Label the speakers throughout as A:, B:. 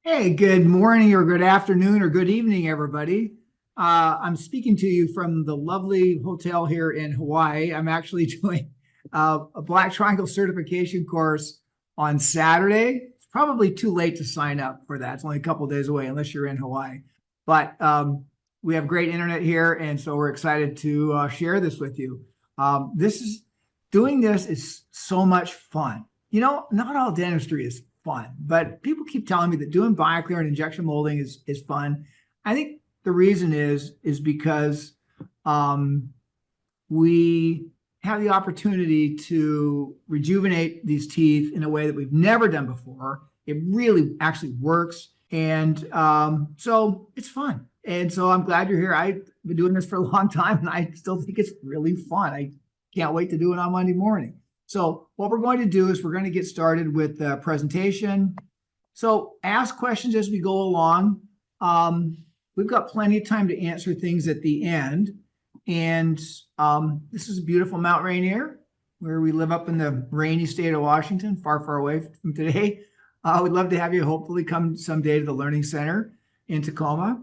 A: Hey, good morning or good afternoon or good evening, everybody. I'm speaking to you from the lovely hotel here in Hawaii. I'm actually doing a Black Triangle certification course on Saturday. It's probably too late to sign up for that. It's only a couple of days away unless you're in Hawaii. But we have great internet here, and so we're excited to share this with you. This is Doing this is so much fun. You know, not all dentistry is fun, but people keep telling me that doing Bioclear and injection molding is fun. I think the reason is because um, we have the opportunity to rejuvenate these teeth in a way that we've never done before. It really actually works, and so it's fun. And so I'm glad you're here. I've been doing this for a long time, and I still think it's really fun. I can't wait to do it on Monday morning. So what we're going to do is we're going to get started with the presentation. So ask questions as we go along. We've got plenty of time to answer things at the end. And this is a beautiful Mount Rainier, where we live up in the rainy state of Washington, far, far away from today. We'd love to have you hopefully come someday to the Learning Center in Tacoma.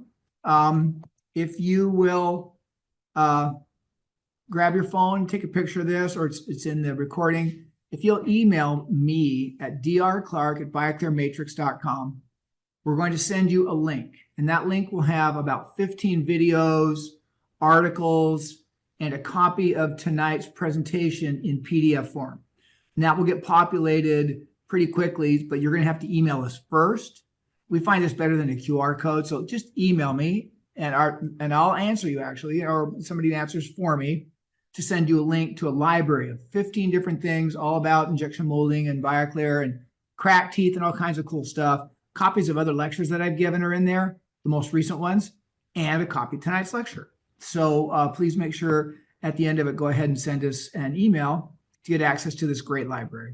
A: If you will grab your phone, take a picture of this, or it's in the recording. If you'll email me at drclark@bioclearmatrix.com, we're going to send you a link. And that link will have about 15 videos, articles, and a copy of tonight's presentation in PDF form. And that will get populated pretty quickly, but you're going to have to email us first. We find this better than a QR code, so just email me, and I'll answer you actually, or somebody answers for me, to send you a link to a library of 15 different things all about injection molding and Bioclear and cracked teeth and all kinds of cool stuff. Copies of other lectures that I've given are in there, the most recent ones, and a copy of tonight's lecture. So please make sure at the end of it, go ahead and send us an email to get access to this great library.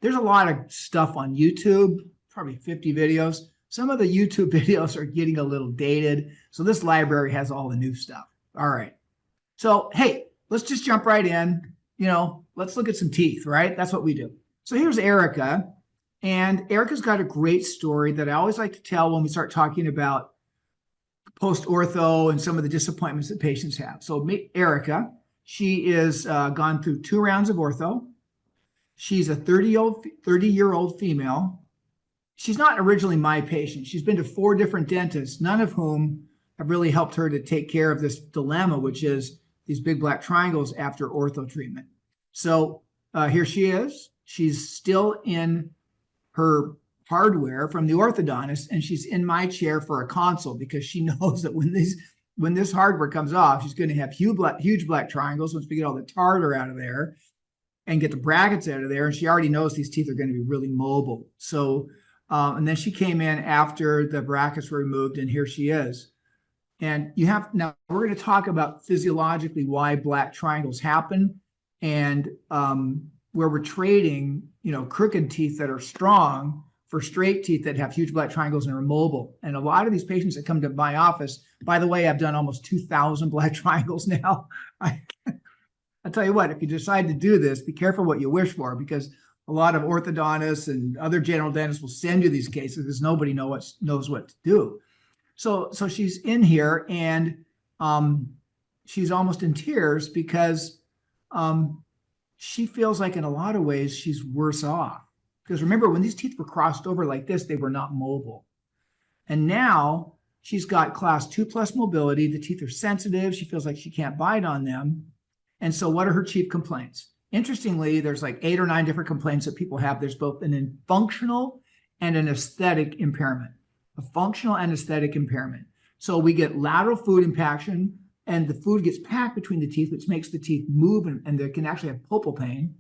A: There's a lot of stuff on YouTube, probably 50 videos. Some of the YouTube videos are getting a little dated. So this library has all the new stuff. All right. So, hey, let's just jump right in. Let's look at some teeth, right? That's what we do. So here's Erica. And Erica's got a great story that I always like to tell when we start talking about post-ortho and some of the disappointments that patients have. So meet Erica. She is gone through 2 rounds of ortho. She's a 30-year-old female. She's not originally my patient. She's been to 4 different dentists, none of whom have really helped her to take care of this dilemma, which is these big black triangles after ortho treatment. So here she is. She's still in her hardware from the orthodontist, and she's in my chair for a consult because she knows that when this hardware comes off, she's going to have huge black triangles once we get all the tartar out of there and get the brackets out of there. And she already knows these teeth are going to be really mobile. So, and then she came in after the brackets were removed, and here she is. And now we're going to talk about physiologically why black triangles happen, and where we're trading, crooked teeth that are strong for straight teeth that have huge black triangles and are mobile. And a lot of these patients that come to my office, by the way, I've done almost 2,000 black triangles now. I'll tell you what, if you decide to do this, be careful what you wish for, because a lot of orthodontists and other general dentists will send you these cases because nobody knows what to do. So she's in here, and she's almost in tears because she feels like in a lot of ways she's worse off. Because remember, when these teeth were crossed over like this, they were not mobile. And now she's got class 2+ mobility. The teeth are sensitive. She feels like she can't bite on them. And so what are her chief complaints? Interestingly, there's like 8 or 9 different complaints that people have. There's both an functional and an aesthetic impairment. A functional and aesthetic impairment. So we get lateral food impaction, and the food gets packed between the teeth, which makes the teeth move, and they can actually have pulpal pain.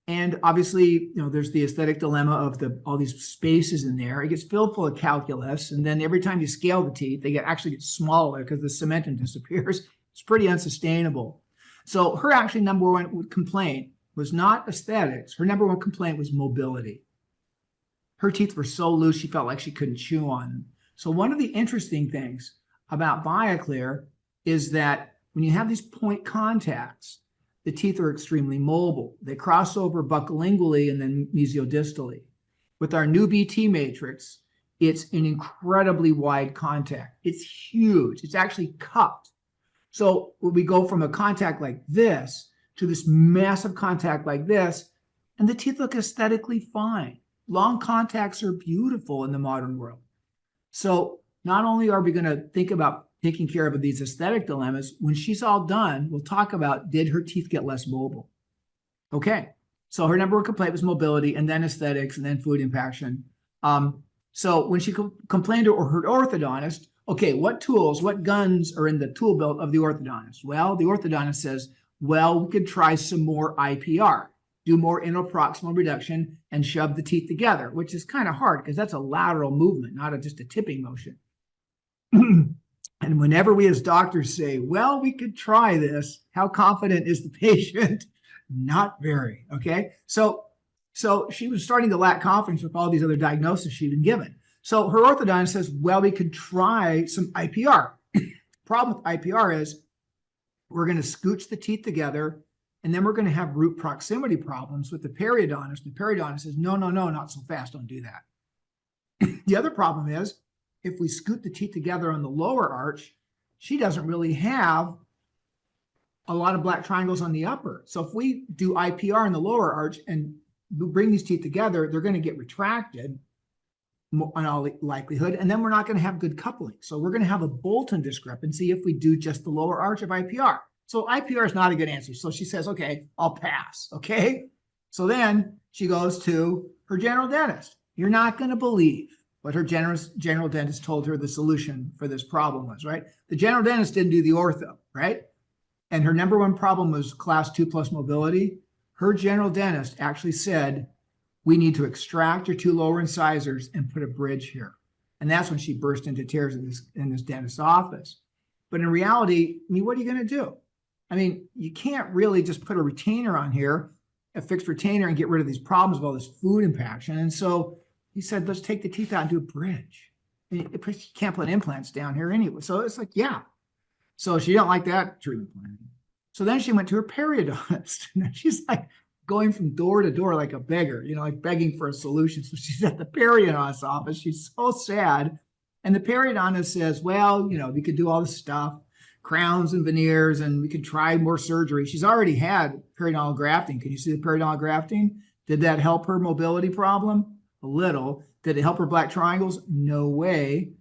A: And obviously, there's the aesthetic dilemma of all these spaces in there. It gets filled full of calculus, and then every time you scale the teeth, they actually get smaller because the cementum disappears. It's pretty unsustainable. So her actually number 1 complaint was not aesthetics. Her number 1 complaint was mobility. Her teeth were so loose, she felt like she couldn't chew on them. So one of the interesting things about Bioclear is that when you have these point contacts, the teeth are extremely mobile. They cross over buccolingually and then mesiodistally. With our new BT matrix, it's an incredibly wide contact. It's huge. It's actually cupped. So when we go from a contact like this to this massive contact like this, and the teeth look aesthetically fine. Long contacts are beautiful in the modern world. So not only are we going to think about taking care of these aesthetic dilemmas, when she's all done, we'll talk about, did her teeth get less mobile? Okay, so her number one complaint was mobility, and then aesthetics, and then food impaction. So when she complained to her orthodontist, okay, what tools, what guns are in the tool belt of the orthodontist? Well, the orthodontist says, well, we could try some more IPR, do more interproximal reduction, and shove the teeth together, which is kind of hard because that's a lateral movement, not just a tipping motion. And whenever we as doctors say, well, we could try this, how confident is the patient? Not very, okay? So she was starting to lack confidence with all these other diagnoses she'd been given. So her orthodontist says, well, we could try some IPR. Problem with IPR is we're going to scooch the teeth together, and then we're going to have root proximity problems with the periodontist. The periodontist says, no, not so fast, don't do that. The other problem is, if we scoot the teeth together on the lower arch, she doesn't really have a lot of black triangles on the upper. So if we do IPR in the lower arch and bring these teeth together, they're going to get retracted in all likelihood, and then we're not going to have good coupling. So we're going to have a Bolton discrepancy if we do just the lower arch of IPR. So IPR is not a good answer. So she says, okay, I'll pass, okay? So then she goes to her general dentist. You're not going to believe what her general dentist told her the solution for this problem was, right? The general dentist didn't do the ortho, right? And her number one problem was class 2+ mobility. Her general dentist actually said, we need to extract your two lower incisors and put a bridge here. And that's when she burst into tears in this dentist's office. But in reality, I mean, what are you going to do? I mean, you can't really just put a retainer on here, a fixed retainer, and get rid of these problems of all this food impaction. And so he said, let's take the teeth out and do a bridge. And you can't put implants down here anyway. So it's like, yeah. So she didn't like that treatment plan. So then she went to her periodontist. And she's like going from door to door like a beggar, like begging for a solution. So she's at the periodontist's office. She's so sad. And the periodontist says, well, we could do all this stuff, crowns and veneers, and we could try more surgery. She's already had periodontal grafting. Can you see the periodontal grafting? Did that help her mobility problem? A little. Did it help her black triangles? No way.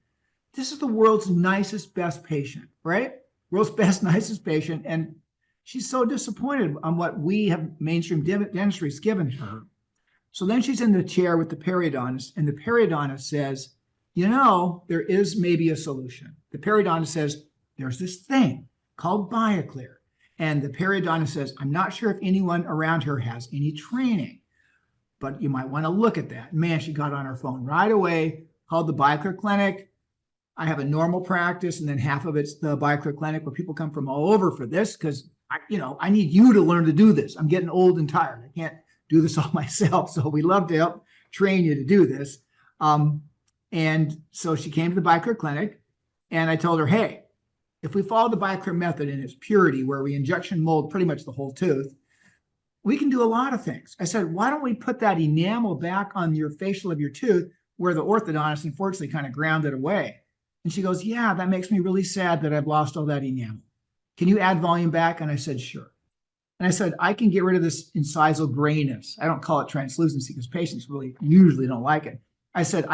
A: This is the world's nicest, best patient, right? World's best, nicest patient. And she's so disappointed on what we have mainstream dentistry has given to her. So then she's in the chair with the periodontist, and the periodontist says, there is maybe a solution. The periodontist says, there's this thing called Bioclear. And the periodontist says, I'm not sure if anyone around here has any training, but you might want to look at that. Man, she got on her phone right away, called the Bioclear Clinic. I have a normal practice, and then half of it's the Bioclear Clinic where people come from all over for this because, I need you to learn to do this. I'm getting old and tired. I can't do this all myself. So we love to help train you to do this. And so she came to the Bioclear Clinic, and I told her, hey, if we follow the Bioclear method in its purity, where we injection mold pretty much the whole tooth, we can do a lot of things. I said, why don't we put that enamel back on your facial of your tooth where the orthodontist unfortunately kind of ground it away? And she goes, yeah, that makes me really sad that I've lost all that enamel. Can you add volume back? And I said, sure. And I said, I can get rid of this incisal grayness. I don't call it translucency because patients really usually don't like it. I said,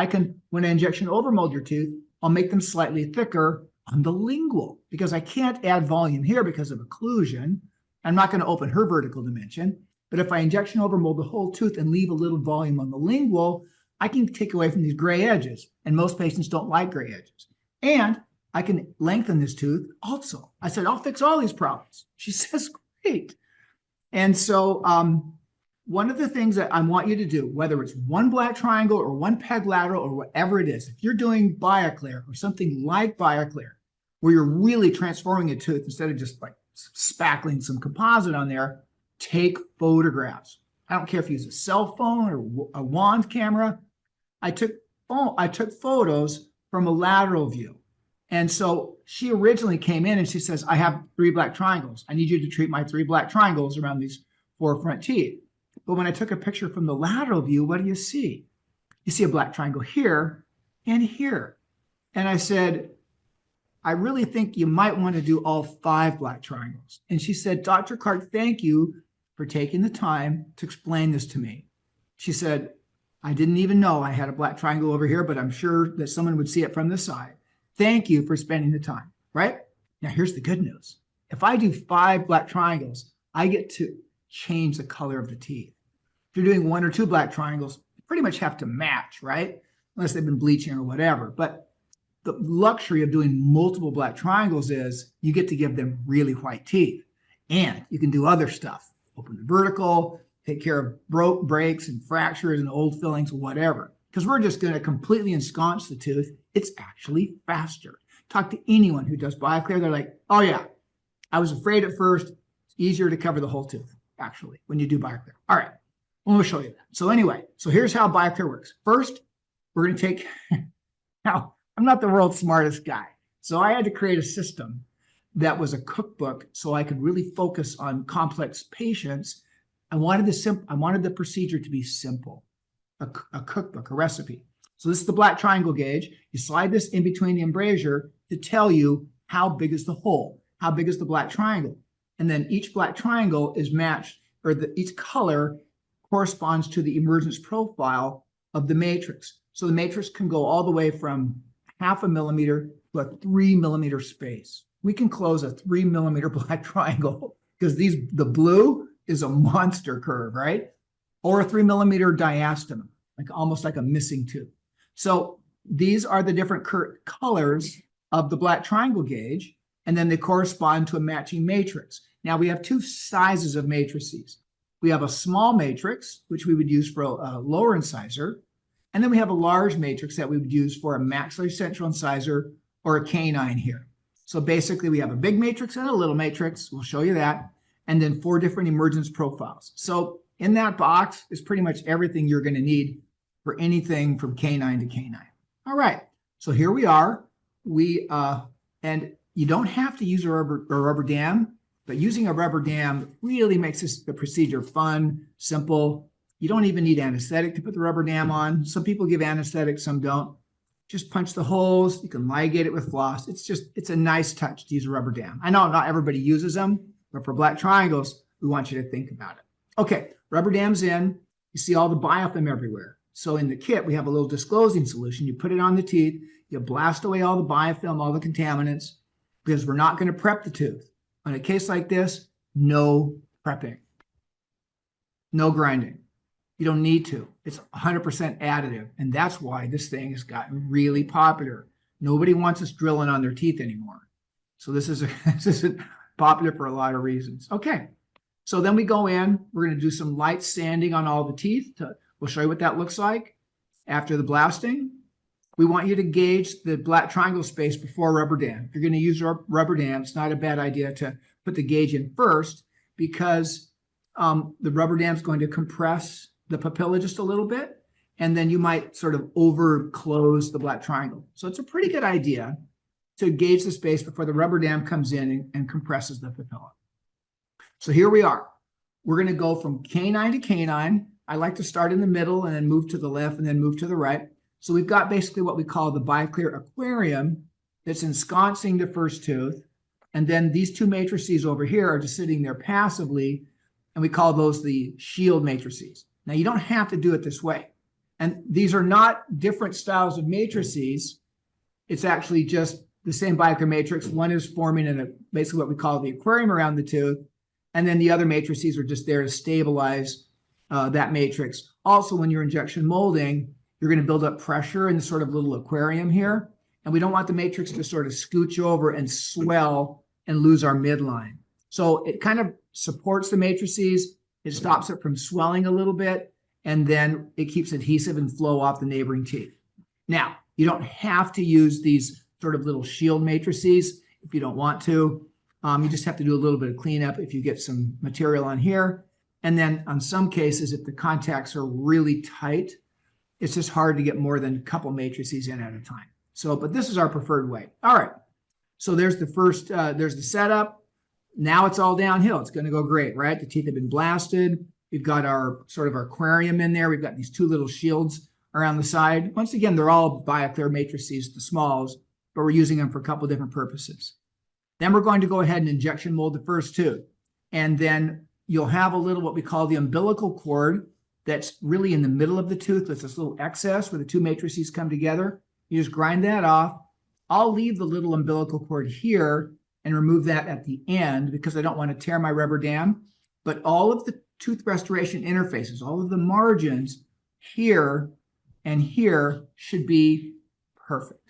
A: when I injection overmold your tooth, I'll make them slightly thicker on the lingual because I can't add volume here because of occlusion. I'm not going to open her vertical dimension. But if I injection overmold the whole tooth and leave a little volume on the lingual, I can take away from these gray edges. And most patients don't like gray edges. And I can lengthen this tooth also. I said, I'll fix all these problems. She says, great. And so one of the things that I want you to do, whether it's one black triangle or one peg lateral or whatever it is, if you're doing Bioclear or something like Bioclear, where you're really transforming a tooth instead of just like spackling some composite on there, take photographs. I don't care if you use a cell phone or a wand camera. I took photos from a lateral view. And so she originally came in and she says, I have 3 black triangles. I need you to treat my 3 black triangles around these 4 front teeth. But when I took a picture from the lateral view, what do you see? you see a black triangle here and here. And I said, I really think you might want to do all 5 black triangles. And she said, Dr. Clark, thank you for taking the time to explain this to me. She said, I didn't even know I had a black triangle over here, but I'm sure that someone would see it from the side. Thank you for spending the time, right? Now, here's the good news. If I do 5 black triangles, I get to change the color of the teeth. If you're doing 1 or 2 black triangles, you pretty much have to match, right? Unless they've been bleaching or whatever. But the luxury of doing multiple black triangles is you get to give them really white teeth. And you can do other stuff. Open the vertical, take care of breaks and fractures and old fillings, whatever. Because we're just going to completely ensconce the tooth. It's actually faster. Talk to anyone who does Bioclear. They're like, oh yeah, I was afraid at first. It's easier to cover the whole tooth, actually, when you do Bioclear. All right, well, we'll show you that. So anyway, so here's how Bioclear works. First, we're going to take, now, I'm not the world's smartest guy. So I had to create a system that was a cookbook so I could really focus on complex patients. I wanted the procedure to be simple, a cookbook, a recipe. So this is the black triangle gauge. You slide this in between the embrasure to tell you how big is the hole, how big is the black triangle. And then each black triangle is matched, or each color corresponds to the emergence profile of the matrix. So the matrix can go all the way from 0.5 millimeter to a 3 millimeter space. We can close a 3 millimeter black triangle because the blue is a monster curve, right? Or a 3 millimeter diastema, almost like a missing tooth. So these are the different colors of the black triangle gauge, and then they correspond to a matching matrix. Now we have 2 sizes of matrices. We have a small matrix, which we would use for a lower incisor, and then we have a large matrix that we would use for a maxillary central incisor or a canine here. So basically we have a big matrix and a little matrix. We'll show you that. And then 4 different emergence profiles. So in that box is pretty much everything you're going to need for anything from canine to canine. All right, so here we are. And you don't have to use a rubber dam, but using a rubber dam really makes the procedure fun, simple. You don't even need anesthetic to put the rubber dam on. Some people give anesthetic, some don't. Just punch the holes. You can ligate it with floss. It's a nice touch to use a rubber dam. I know not everybody uses them, but for black triangles, we want you to think about it. Okay, rubber dam's in. You see all the biofilm everywhere. So in the kit, we have a little disclosing solution. You put it on the teeth. You blast away all the biofilm, all the contaminants, because we're not going to prep the tooth. On a case like this, no prepping, no grinding. You don't need to. It's 100% additive. And that's why this thing has gotten really popular. Nobody wants us drilling on their teeth anymore. So this is popular for a lot of reasons. Okay. So then we go in. We're going to do some light sanding on all the teeth. We'll show you what that looks like after the blasting. We want you to gauge the black triangle space before rubber dam. If you're going to use rubber dam, it's not a bad idea to put the gauge in first because the rubber dam is going to compress the papilla just a little bit, and then you might sort of over close the black triangle. So it's a pretty good idea to gauge the space before the rubber dam comes in and compresses the papilla. So here we are. We're going to go from canine to canine. I like to start in the middle and then move to the left and then move to the right. So we've got basically what we call the Bioclear aquarium that's ensconcing the first tooth. And then these 2 matrices over here are just sitting there passively, and we call those the shield matrices. Now, you don't have to do it this way. And these are not different styles of matrices. It's actually just the same Bioclear matrix. One is forming in basically what we call the aquarium around the tooth. And then the other matrices are just there to stabilize that matrix. Also, when you're injection molding, you're going to build up pressure in the sort of little aquarium here. And we don't want the matrix to sort of scooch over and swell and lose our midline. So it kind of supports the matrices. It stops it from swelling a little bit, and then it keeps adhesive and flow off the neighboring teeth. Now, you don't have to use these sort of little shield matrices if you don't want to. You just have to do a little bit of cleanup if you get some material on here. And then on some cases, if the contacts are really tight, it's just hard to get more than a couple matrices in at a time. So, but this is our preferred way. All right. So there's the first, there's the setup. Now it's all downhill. It's going to go great, right? The teeth have been blasted. We've got our sort of our aquarium in there. We've got these 2 little shields around the side. Once again, they're all Bioclear matrices, the smalls, but we're using them for a couple of different purposes. Then we're going to go ahead and injection mold the first tooth. And then you'll have a little what we call the umbilical cord that's really in the middle of the tooth. There's this little excess where the two matrices come together. You just grind that off. I'll leave the little umbilical cord here and remove that at the end because I don't want to tear my rubber dam. But all of the tooth restoration interfaces, all of the margins here and here should be perfect.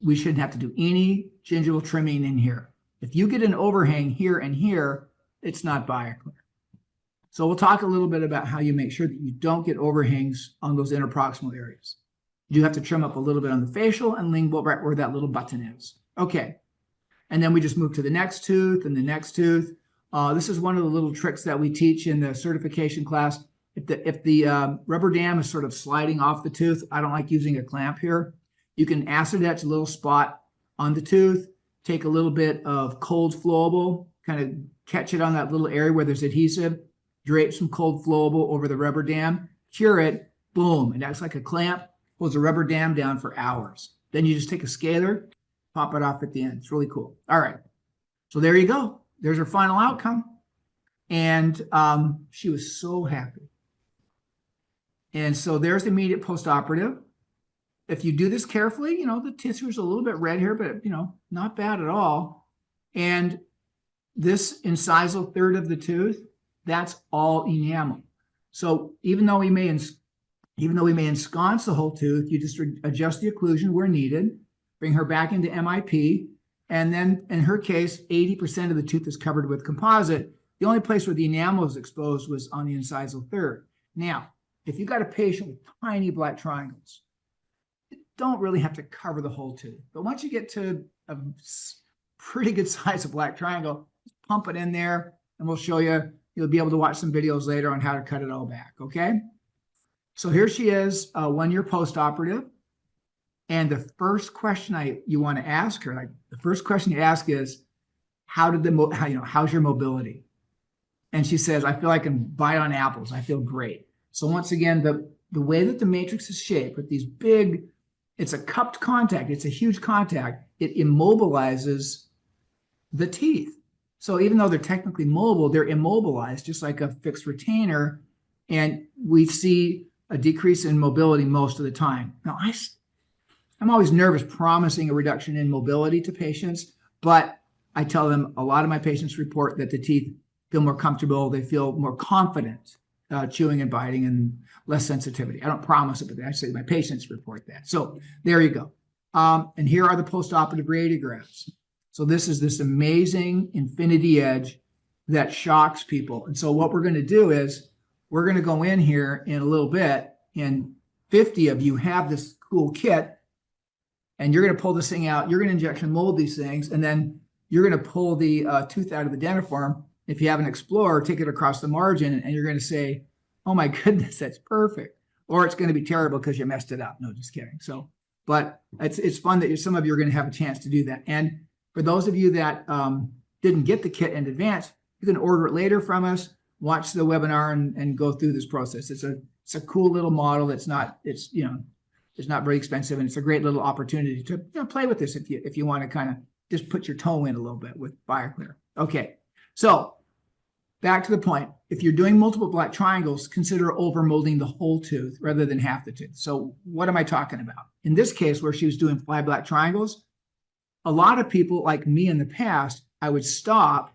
A: We shouldn't have to do any gingival trimming in here. If you get an overhang here and here, it's not Bioclear. So we'll talk a little bit about how you make sure that you don't get overhangs on those interproximal areas. You do have to trim up a little bit on the facial and lingual right where that little button is. Okay. And then we just move to the next tooth and the next tooth. This is one of the little tricks that we teach in the certification class. If the rubber dam is sort of sliding off the tooth, I don't like using a clamp here. You can acid etch a little spot on the tooth, take a little bit of cold flowable, kind of catch it on that little area where there's adhesive, drape some cold flowable over the rubber dam, cure it, boom, it acts like a clamp, holds the rubber dam down for hours. Then you just take a scaler, pop it off at the end. It's really cool. All right, so there you go. There's her final outcome. And she was so happy. And so there's the immediate postoperative. If you do this carefully, the tissue is a little bit red here, but, not bad at all. And this incisal third of the tooth, that's all enamel. So even though we may ensconce the whole tooth, you just adjust the occlusion where needed, bring her back into MIP, and then in her case, 80% of the tooth is covered with composite. The only place where the enamel was exposed was on the incisal third. Now, if you got a patient with tiny black triangles, you don't really have to cover the whole tooth. But once you get to a pretty good size of black triangle, just pump it in there, and we'll show you. You'll be able to watch some videos later on how to cut it all back, okay? So here she is, 1 year post-operative. And the first question you want to ask her, the first question you ask is, how's your mobility? And she says, I feel like I can bite on apples. I feel great. So once again, the way that the matrix is shaped with these big, it's a cupped contact. It's a huge contact. It immobilizes the teeth. So even though they're technically mobile, they're immobilized, just like a fixed retainer. And we see a decrease in mobility most of the time. Now, I'm always nervous promising a reduction in mobility to patients, but I tell them a lot of my patients report that the teeth feel more comfortable. They feel more confident chewing and biting and less sensitivity. I don't promise it, but actually my patients report that. So there you go. And here are the postoperative radiographs. So this is this amazing infinity edge that shocks people. And so what we're going to do is we're going to go in here in a little bit, and 50 of you have this cool kit, and you're going to pull this thing out. You're going to injection mold these things, and then you're going to pull the tooth out of the dentiform. If you have an Explorer, take it across the margin, and you're going to say, oh my goodness, that's perfect. Or it's going to be terrible because you messed it up. No, just kidding. So, but it's fun that some of you are going to have a chance to do that. And for those of you that didn't get the kit in advance, you can order it later from us, watch the webinar, and go through this process. It's a cool little model. It's not very expensive, and it's a great little opportunity to play with this if you want to kind of just put your toe in a little bit with Bioclear. Okay, so back to the point. If you're doing multiple black triangles, consider overmolding the whole tooth rather than half the tooth. So what am I talking about? In this case, where she was doing 5 black triangles, a lot of people like me in the past, I would stop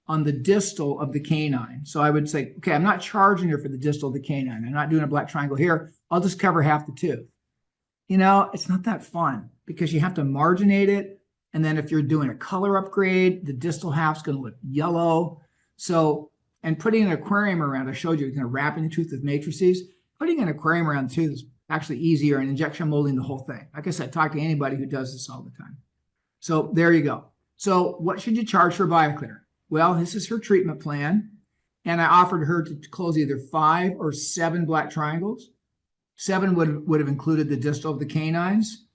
A: on the distal of the canine. So I would say, okay, I'm not charging her for the distal of the canine. I'm not doing a black triangle here. I'll just cover half the tooth. It's not that fun because you have to marginate it. And then if you're doing a color upgrade, the distal half's going to look yellow. So, and putting an aquarium around, I showed you, wrapping the tooth with matrices. Putting an aquarium around the tooth is actually easier, and injection molding the whole thing. Like I said, talk to anybody who does this all the time. So there you go. So what should you charge for Bioclear? Well, this is her treatment plan. And I offered her to close either 5 or 7 black triangles. 7 would have included the distal of the canines.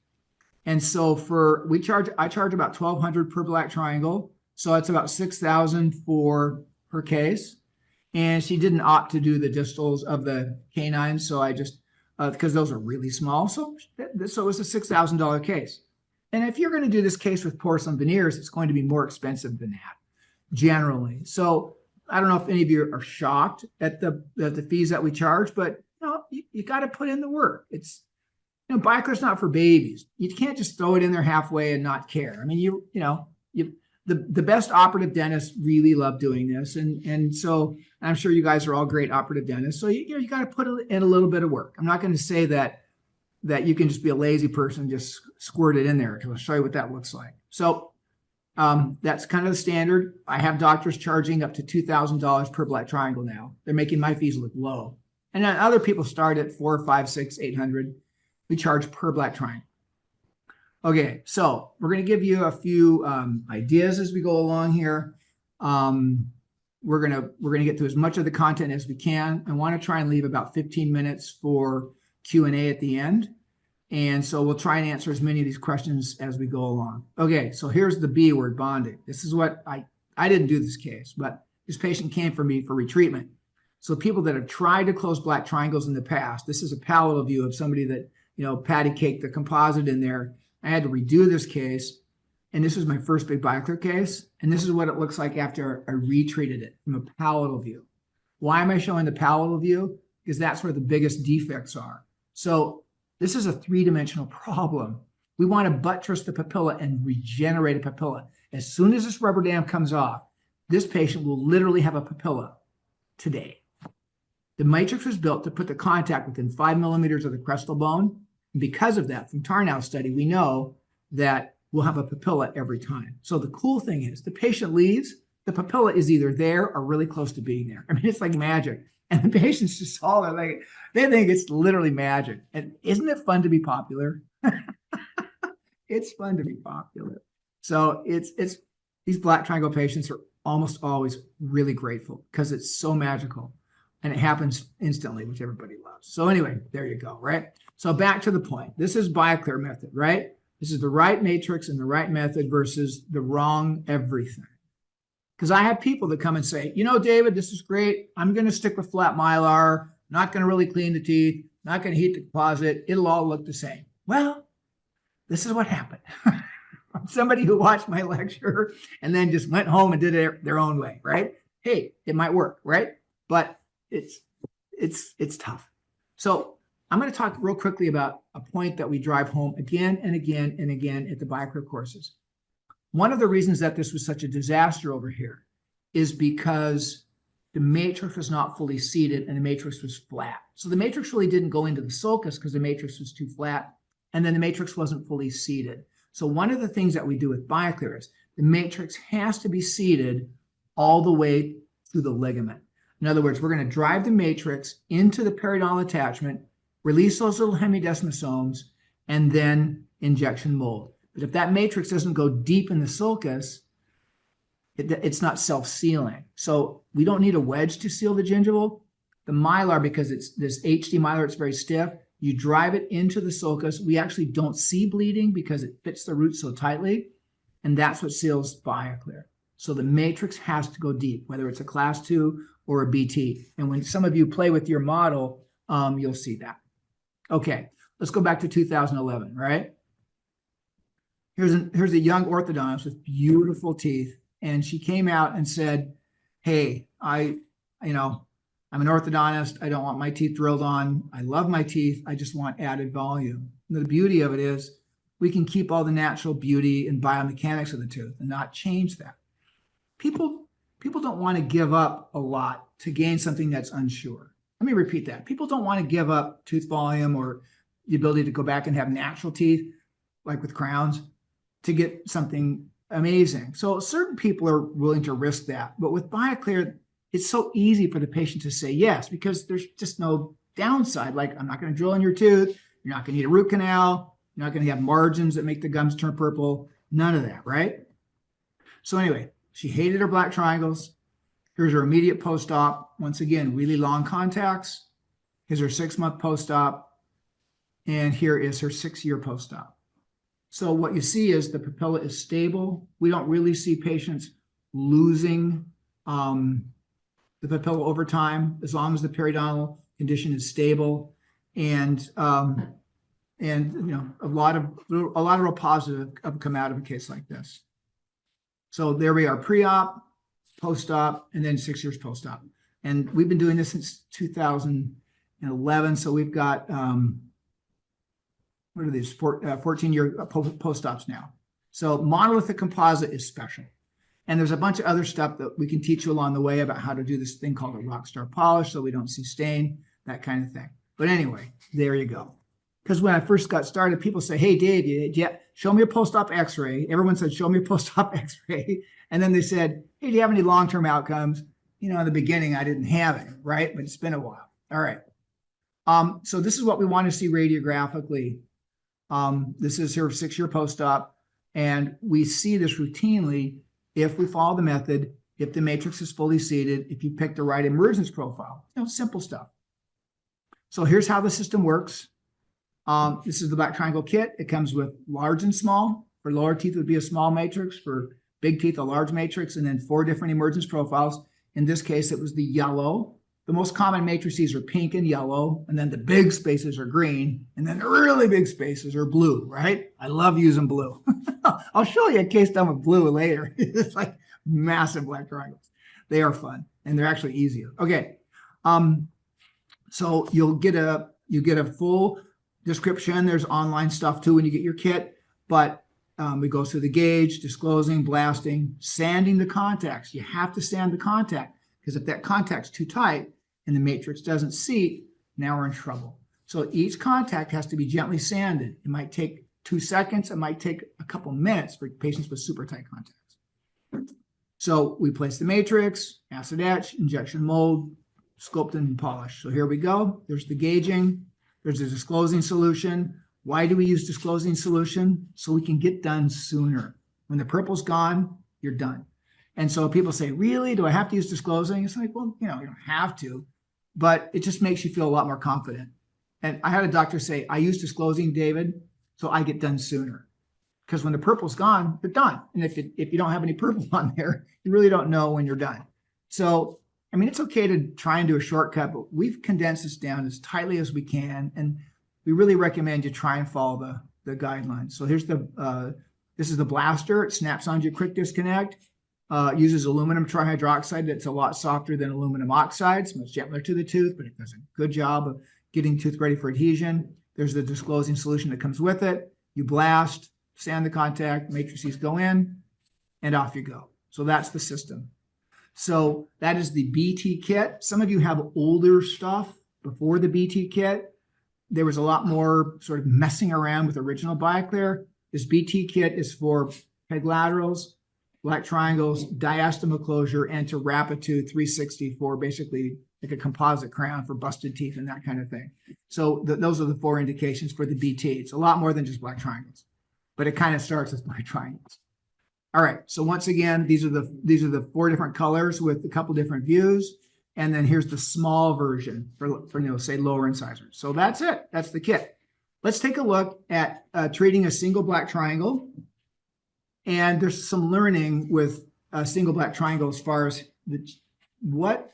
A: And so I charge about $1,200 per black triangle. So it's about $6,000 for her case. And she didn't opt to do the distals of the canines. So I just because those are really small. So it was a $6,000 case. And if you're going to do this case with porcelain veneers, it's going to be more expensive than that, generally. So I don't know if any of you are shocked at the fees that we charge, but you got to put in the work. It's Bioclear's not for babies. You can't just throw it in there halfway and not care. I mean, the best operative dentists really love doing this, and so I'm sure you guys are all great operative dentists. So you got to put in a little bit of work. I'm not going to say that you can just be a lazy person and just squirt it in there, because I'll show you what that looks like. So that's kind of the standard. I have doctors charging up to $2,000 per black triangle now. They're making my fees look low, and then other people start at $400, $500, $600, $800. We charge per black triangle. Okay, so we're going to give you a few ideas as we go along here. We're gonna get through as much of the content as we can. I want to try and leave about 15 minutes for Q&A at the end, and so we'll try and answer as many of these questions as we go along. Okay, so here's the B word, bonding. This is what I didn't do this case, but this patient came for me for retreatment. So people that have tried to close black triangles in the past, this is a palatal view of somebody that patty caked the composite in there. I had to redo this case, and this was my first big Bioclear case, and this is what it looks like after I retreated it from a palatal view. Why am I showing the palatal view? Because that's where the biggest defects are. So this is a three-dimensional problem. We want to buttress the papilla and regenerate a papilla. As soon as this rubber dam comes off, this patient will literally have a papilla today. The matrix was built to put the contact within 5 millimeters of the crestal bone. And because of that, from Tarnow's study, we know that we'll have a papilla every time. So the cool thing is the patient leaves, the papilla is either there or really close to being there. I mean, it's like magic. And the patients just all they think it's literally magic. And isn't it fun to be popular? It's fun to be popular. So it's these black triangle patients are almost always really grateful because it's so magical. And it happens instantly, which everybody loves. So anyway, there you go, right? So back to the point. This is Bioclear method, right? This is the right matrix and the right method versus the wrong everything. Because I have people that come and say, David, this is great. I'm going to stick with flat mylar. Not going to really clean the teeth. Not going to heat the composite. It'll all look the same. Well, this is what happened. Somebody who watched my lecture and then just went home and did it their own way, right? Hey, it might work, right? But it's tough. So I'm going to talk real quickly about a point that we drive home again and again and again at the Bioclear courses. One of the reasons that this was such a disaster over here is because the matrix was not fully seated and the matrix was flat. So the matrix really didn't go into the sulcus because the matrix was too flat, and then the matrix wasn't fully seated. So one of the things that we do with Bioclear is the matrix has to be seated all the way through the ligament. In other words, we're going to drive the matrix into the periodontal attachment, release those little hemidesmosomes, and then injection mold. But if that matrix doesn't go deep in the sulcus, it's not self-sealing. So we don't need a wedge to seal the gingival. The mylar, because it's this HD mylar, it's very stiff. You drive it into the sulcus. We actually don't see bleeding because it fits the root so tightly, and that's what seals Bioclear. So the matrix has to go deep, whether it's a class 2 or a BT. And when some of you play with your model, you'll see that. Okay, let's go back to 2011, right? Here's a young orthodontist with beautiful teeth, and she came out and said, hey, I'm an orthodontist. I don't want my teeth drilled on. I love my teeth. I just want added volume. And the beauty of it is we can keep all the natural beauty and biomechanics of the tooth and not change that. People don't want to give up a lot to gain something that's unsure. Let me repeat that. People don't want to give up tooth volume or the ability to go back and have natural teeth, like with crowns, to get something amazing. So certain people are willing to risk that. But with Bioclear, it's so easy for the patient to say yes, because there's just no downside. Like, I'm not going to drill in your tooth. You're not going to need a root canal. You're not going to have margins that make the gums turn purple. None of that, right? So anyway, she hated her black triangles. Here's her immediate post-op. Once again, really long contacts. Here's her 6-month post-op. And here is her 6-year post-op. So what you see is the papilla is stable. We don't really see patients losing the papilla over time, as long as the periodontal condition is stable. and a lot of real positive have come out of a case like this. So there we are, pre-op, post-op, and then 6 years post-op. And we've been doing this since 2011. So we've got, what are these, 14-year post-ops now. So monolithic composite is special. And there's a bunch of other stuff that we can teach you along the way about how to do this thing called a rock star polish so we don't see stain, that kind of thing. But anyway, there you go. Because when I first got started, people say, hey, Dave, show me a post-op x-ray. Everyone said, show me a post-op x-ray. And then they said, hey, do you have any long-term outcomes? In the beginning, I didn't have it, right? But it's been a while. All right. So this is what we want to see radiographically. This is here 6-year post-op. And we see this routinely if we follow the method, if the matrix is fully seated, if you pick the right emergence profile. Simple stuff. So here's how the system works. This is the black triangle kit. It comes with large and small. For lower teeth, it would be a small matrix. For big teeth, a large matrix, and then 4 different emergence profiles. In this case, it was the yellow. The most common matrices are pink and yellow, and then the big spaces are green, and then the really big spaces are blue, right? I love using blue. I'll show you a case done with blue later. It's like massive black triangles. They are fun, and they're actually easier. Okay, so you get a full description. There's online stuff too when you get your kit, but we go through the gauge, disclosing, blasting, sanding the contacts. You have to sand the contact because if that contact's too tight and the matrix doesn't seat, now we're in trouble. So each contact has to be gently sanded. It might take 2 seconds. It might take a couple minutes for patients with super tight contacts. So we place the matrix, acid etch, injection mold, sculpt and polish. So here we go. There's the gauging. There's a disclosing solution. Why do we use disclosing solution? So we can get done sooner. When the purple's gone, you're done. And so people say, really? Do I have to use disclosing? It's like, well, you don't have to, but it just makes you feel a lot more confident. And I had a doctor say, I use disclosing, David, so I get done sooner. Because when the purple's gone, you're done. And if you don't have any purple on there, you really don't know when you're done. So, it's okay to try and do a shortcut, but we've condensed this down as tightly as we can. And we really recommend you try and follow the guidelines. So here's this is the blaster. It snaps onto your quick disconnect. Uses aluminum trihydroxide that's a lot softer than aluminum oxide. It's much gentler to the tooth, but it does a good job of getting tooth ready for adhesion. There's the disclosing solution that comes with it. You blast, sand the contact, matrices go in, and off you go. So that's the system. So that is the BT kit. Some of you have older stuff before the BT kit. There was a lot more sort of messing around with original Bioclear. This BT kit is for peg laterals, black triangles, diastema closure, and to wrap it to 360 for basically like a composite crown for busted teeth and that kind of thing. So those are the 4 indications for the BT. It's a lot more than just black triangles, but it kind of starts with black triangles. All right, so once again, these are the 4 different colors with a couple different views. And then here's the small version for say lower incisors. So that's it. That's the kit. Let's take a look at treating a single black triangle. And there's some learning with a single black triangle as far as what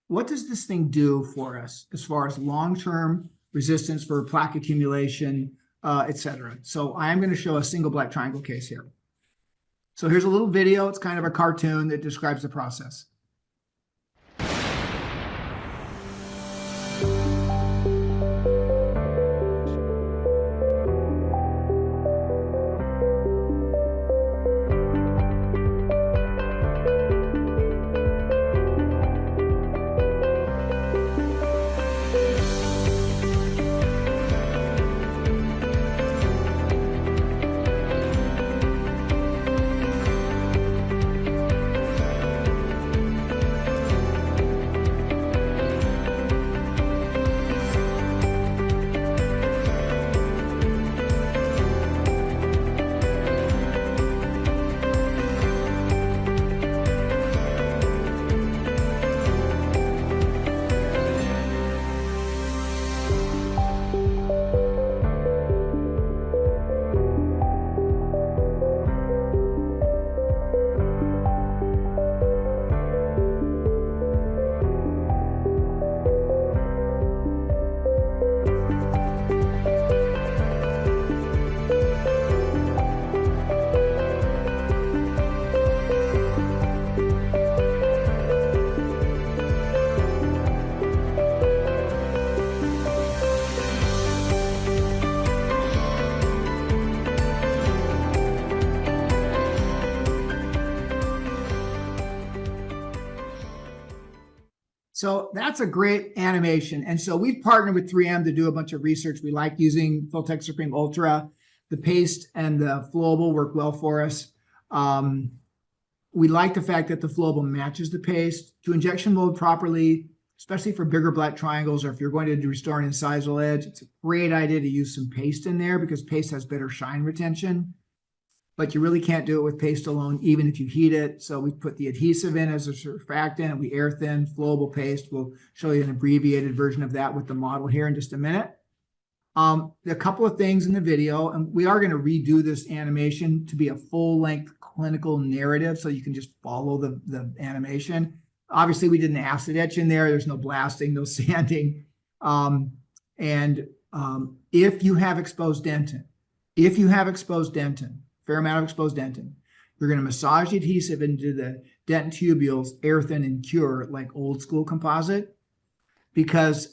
A: does this thing do for us as far as long-term resistance for plaque accumulation, etc. So I am going to show a single black triangle case here. So here's a little video. It's kind of a cartoon that describes the process. So that's a great animation. And so we've partnered with 3M to do a bunch of research. We like using Filtek Supreme Ultra. The paste and the flowable work well for us. We like the fact that the flowable matches the paste. To injection mold properly, especially for bigger black triangles, or if you're going to restore an incisal edge, it's a great idea to use some paste in there because paste has better shine retention. But you really can't do it with paste alone, even if you heat it. So we put the adhesive in as a surfactant. We air thin flowable paste. We'll show you an abbreviated version of that with the model here in just a minute. A couple of things in the video, and we are going to redo this animation to be a full-length clinical narrative so you can just follow the animation. Obviously, we did an acid etch in there. There's no blasting, no sanding. If you have exposed dentin, fair amount of exposed dentin, you're going to massage the adhesive into the dentin tubules, air thin and cure like old school composite, because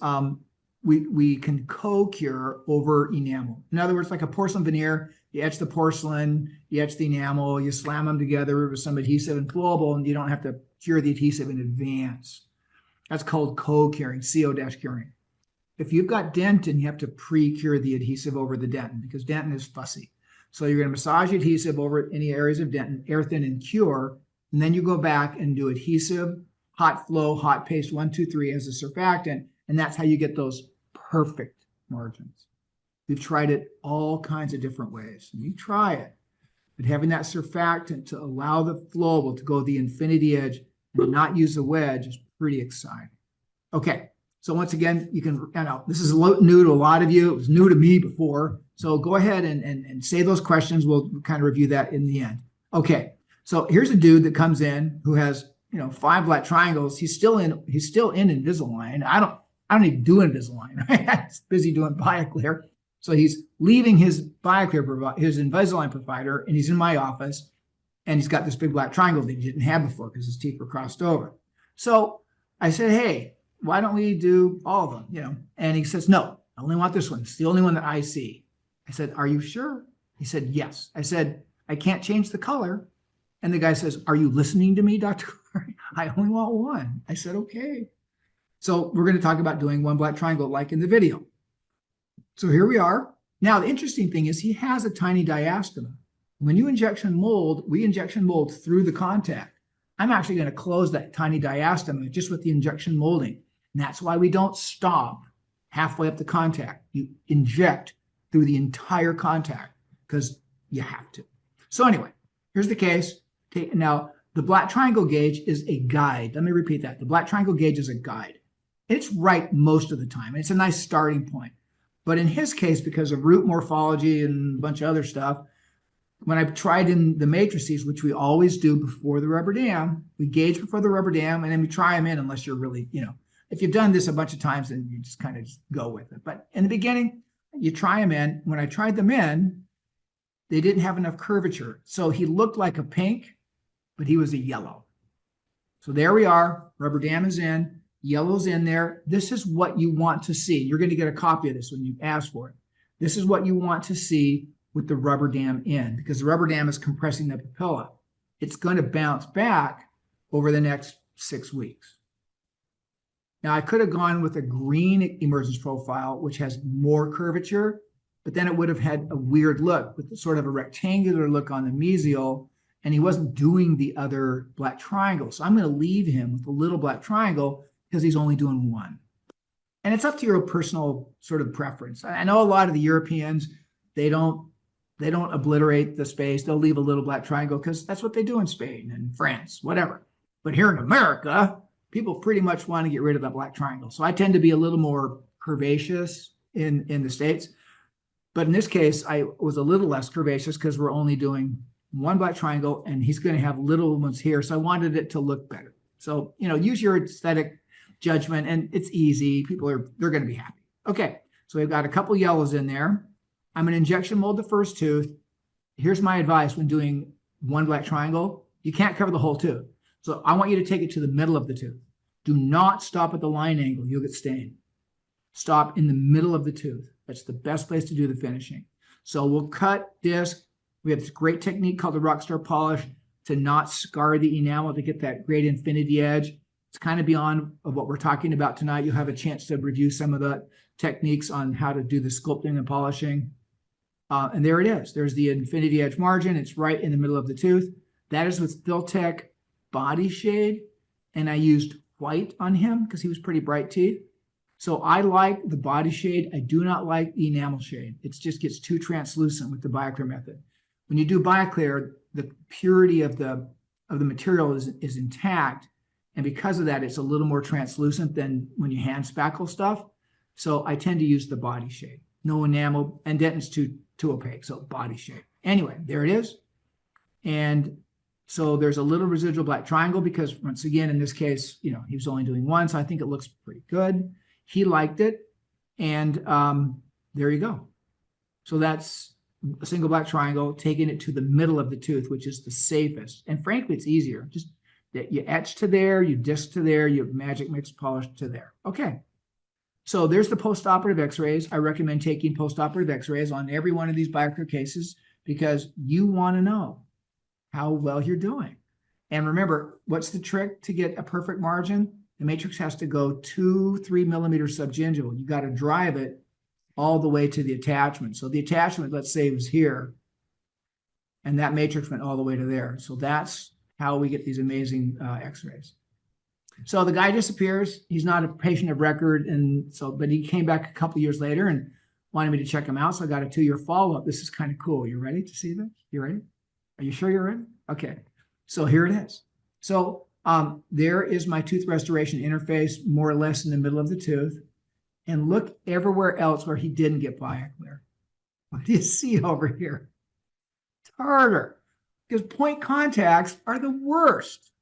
A: we can co-cure over enamel. In other words, like a porcelain veneer, you etch the porcelain, you etch the enamel, you slam them together with some adhesive and flowable, and you don't have to cure the adhesive in advance. That's called co-curing, CO-curing. If you've got dentin, you have to pre-cure the adhesive over the dentin because dentin is fussy. So you're going to massage the adhesive over any areas of dentin, air thin and cure, and then you go back and do adhesive, hot flow, hot paste 1, 2, 3 as a surfactant, and that's how you get those perfect margins. We've tried it all kinds of different ways. You try it, but having that surfactant to allow the flowable to go the infinity edge and not use the wedge is pretty exciting. Okay, so once again, you can, this is new to a lot of you. It was new to me before. So go ahead and say those questions. We'll kind of review that in the end. Okay, so here's a dude that comes in who has 5 black triangles. He's still in Invisalign. I don't even do Invisalign, right? I'm busy doing Bioclear. So he's leaving his Bioclear, his Invisalign provider, and he's in my office, and he's got this big black triangle that he didn't have before because his teeth were crossed over. So I said, hey, why don't we do all of them, And he says, no, I only want this one. It's the only one that I see. I said, are you sure? He said, yes. I said, I can't change the color. And the guy says, are you listening to me, Dr. I only want one. I said, okay. So we're going to talk about doing one black triangle like in the video. So here we are. Now, the interesting thing is he has a tiny diastema. When you injection mold, we injection mold through the contact. I'm actually going to close that tiny diastema just with the injection molding. And that's why we don't stop halfway up the contact. You inject through the entire contact because you have to. So anyway, here's the case. Now, the black triangle gauge is a guide. Let me repeat that. The black triangle gauge is a guide. It's right most of the time. It's a nice starting point. But in his case, because of root morphology and a bunch of other stuff, when I tried in the matrices, which we always do before the rubber dam, we gauge before the rubber dam, and then we try them in unless you're really, if you've done this a bunch of times, then you just kind of just go with it. But in the beginning, you try them in. When I tried them in, they didn't have enough curvature. So he looked like a pink, but he was a yellow. So there we are. Rubber dam is in. Yellow's in there. This is what you want to see. You're going to get a copy of this when you ask for it. This is what you want to see with the rubber dam in, because the rubber dam is compressing the papilla. It's going to bounce back over the next 6 weeks. Now, I could have gone with a green emergence profile, which has more curvature, but then it would have had a weird look with sort of a rectangular look on the mesial, and he wasn't doing the other black triangle. So I'm going to leave him with a little black triangle because he's only doing one. And it's up to your personal sort of preference. I know a lot of the Europeans, they don't obliterate the space. They'll leave a little black triangle because that's what they do in Spain and France, whatever. But here in America, people pretty much want to get rid of that black triangle. So I tend to be a little more curvaceous in the States. But in this case, I was a little less curvaceous because we're only doing one black triangle and he's going to have little ones here. So I wanted it to look better. So, use your aesthetic judgment, and it's easy. They're going to be happy. Okay, so we've got a couple yellows in there. I'm going to injection mold the first tooth. Here's my advice when doing one black triangle. You can't cover the whole tooth. So I want you to take it to the middle of the tooth. Do not stop at the line angle. You'll get stained. Stop in the middle of the tooth. That's the best place to do the finishing. So we'll cut disc. We have this great technique called the Rockstar polish to not scar the enamel to get that great infinity edge. It's kind of beyond of what we're talking about tonight. You'll have a chance to review some of the techniques on how to do the sculpting and polishing. And there it is. There's the infinity edge margin. It's right in the middle of the tooth. That is with Filtek body shade. And I used white on him because he was pretty bright teeth. So I like the body shade. I do not like the enamel shade. It just gets too translucent with the Bioclear method. When you do Bioclear, the purity of the material is intact. And because of that, it's a little more translucent than when you hand spackle stuff. So I tend to use the body shade. No enamel, and Denton's too opaque, so body shade. Anyway, there it is. And so there's a little residual black triangle because, once again, in this case, he was only doing one, so I think it looks pretty good. He liked it, and there you go. So that's a single black triangle, taking it to the middle of the tooth, which is the safest. And frankly, it's easier. Just you etch to there, you disc to there, you magic mix polish to there. Okay. So there's the postoperative x-rays. I recommend taking postoperative x-rays on every one of these Bioclear cases because you want to know how well you're doing. And remember, what's the trick to get a perfect margin? The matrix has to go 2-3 millimeters subgingival. You got to drive it all the way to the attachment. So the attachment, let's say, was here, and that matrix went all the way to there. So that's how we get these amazing x-rays. So the guy disappears. He's not a patient of record, but he came back a couple years later and wanted me to check him out. So I got a 2-year follow-up. This is kind of cool. You ready to see this? You ready? Are you sure you're ready? Okay. So here it is. So there is my tooth restoration interface, more or less in the middle of the tooth. And look everywhere else where he didn't get Bioclear. What do you see over here? Tartar. Because point contacts are the worst,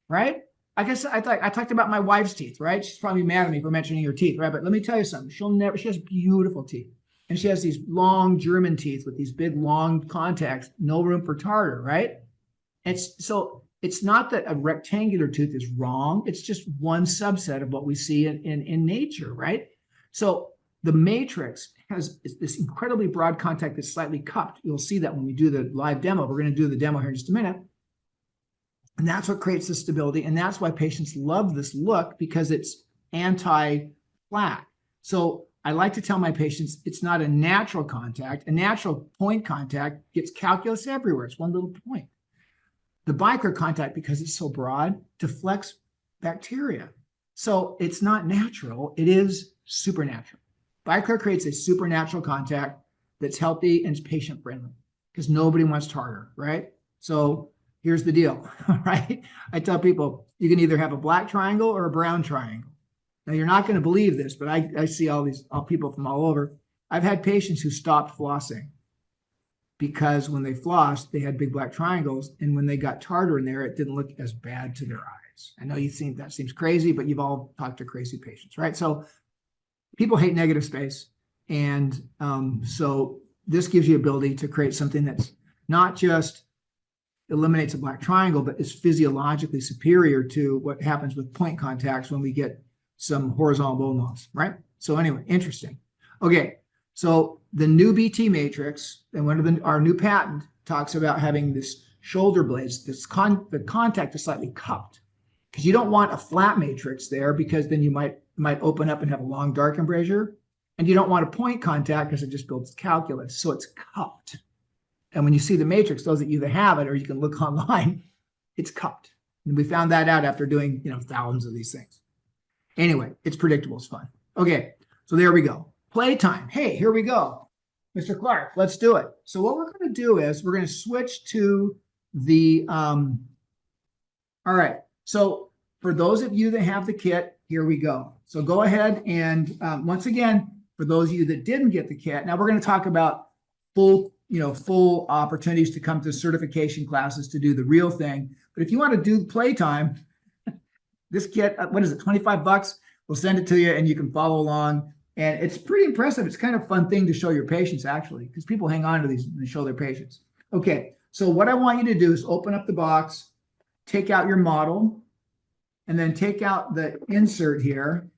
A: right? I guess I talked about my wife's teeth, right? She's probably mad at me for mentioning her teeth, right? But let me tell you something. She has beautiful teeth. And she has these long German teeth with these big, long contacts, no room for tartar, right? It's not that a rectangular tooth is wrong. It's just one subset of what we see in nature, right? So the matrix has this incredibly broad contact that's slightly cupped. You'll see that when we do the live demo. We're going to do the demo here in just a minute. And that's what creates the stability. And that's why patients love this look, because it's anti-flat. So I like to tell my patients it's not a natural contact. A natural point contact gets calculus everywhere. It's one little point. The Bioclear contact, because it's so broad, deflects bacteria. So it's not natural. It is supernatural. Bioclear creates a supernatural contact that's healthy and it's patient-friendly because nobody wants tartar, right? So here's the deal, right? I tell people you can either have a black triangle or a brown triangle. Now, you're not going to believe this, but I see all people from all over. I've had patients who stopped flossing because when they flossed, they had big black triangles. And when they got tartar in there, it didn't look as bad to their eyes. I know that seems crazy, but you've all talked to crazy patients, right? So people hate negative space. And so this gives you ability to create something that's not just eliminates a black triangle, but is physiologically superior to what happens with point contacts when we get some horizontal bone loss, right? So anyway, interesting. Okay, so the new BT matrix, and our new patent talks about having this shoulder blades, the contact is slightly cupped, because you don't want a flat matrix there, because then you might open up and have a long dark embrasure, and you don't want a point contact because it just builds calculus, so it's cupped. And when you see the matrix, those that either have it or you can look online, it's cupped. And we found that out after doing thousands of these things. Anyway, it's predictable. It's fun. Okay, so there we go. Playtime. Hey, here we go. Mr. Clark, let's do it. So what we're going to do is we're going to switch to the, all right. So for those of you that have the kit, here we go. So go ahead and once again, for those of you that didn't get the kit, now we're going to talk about full opportunities to come to certification classes to do the real thing. But if you want to do playtime, this kit, what is it, $25? We'll send it to you and you can follow along. And it's pretty impressive. It's kind of a fun thing to show your patients, actually, because people hang on to these and show their patients. Okay, so what I want you to do is open up the box, take out your model, and then take out the insert here.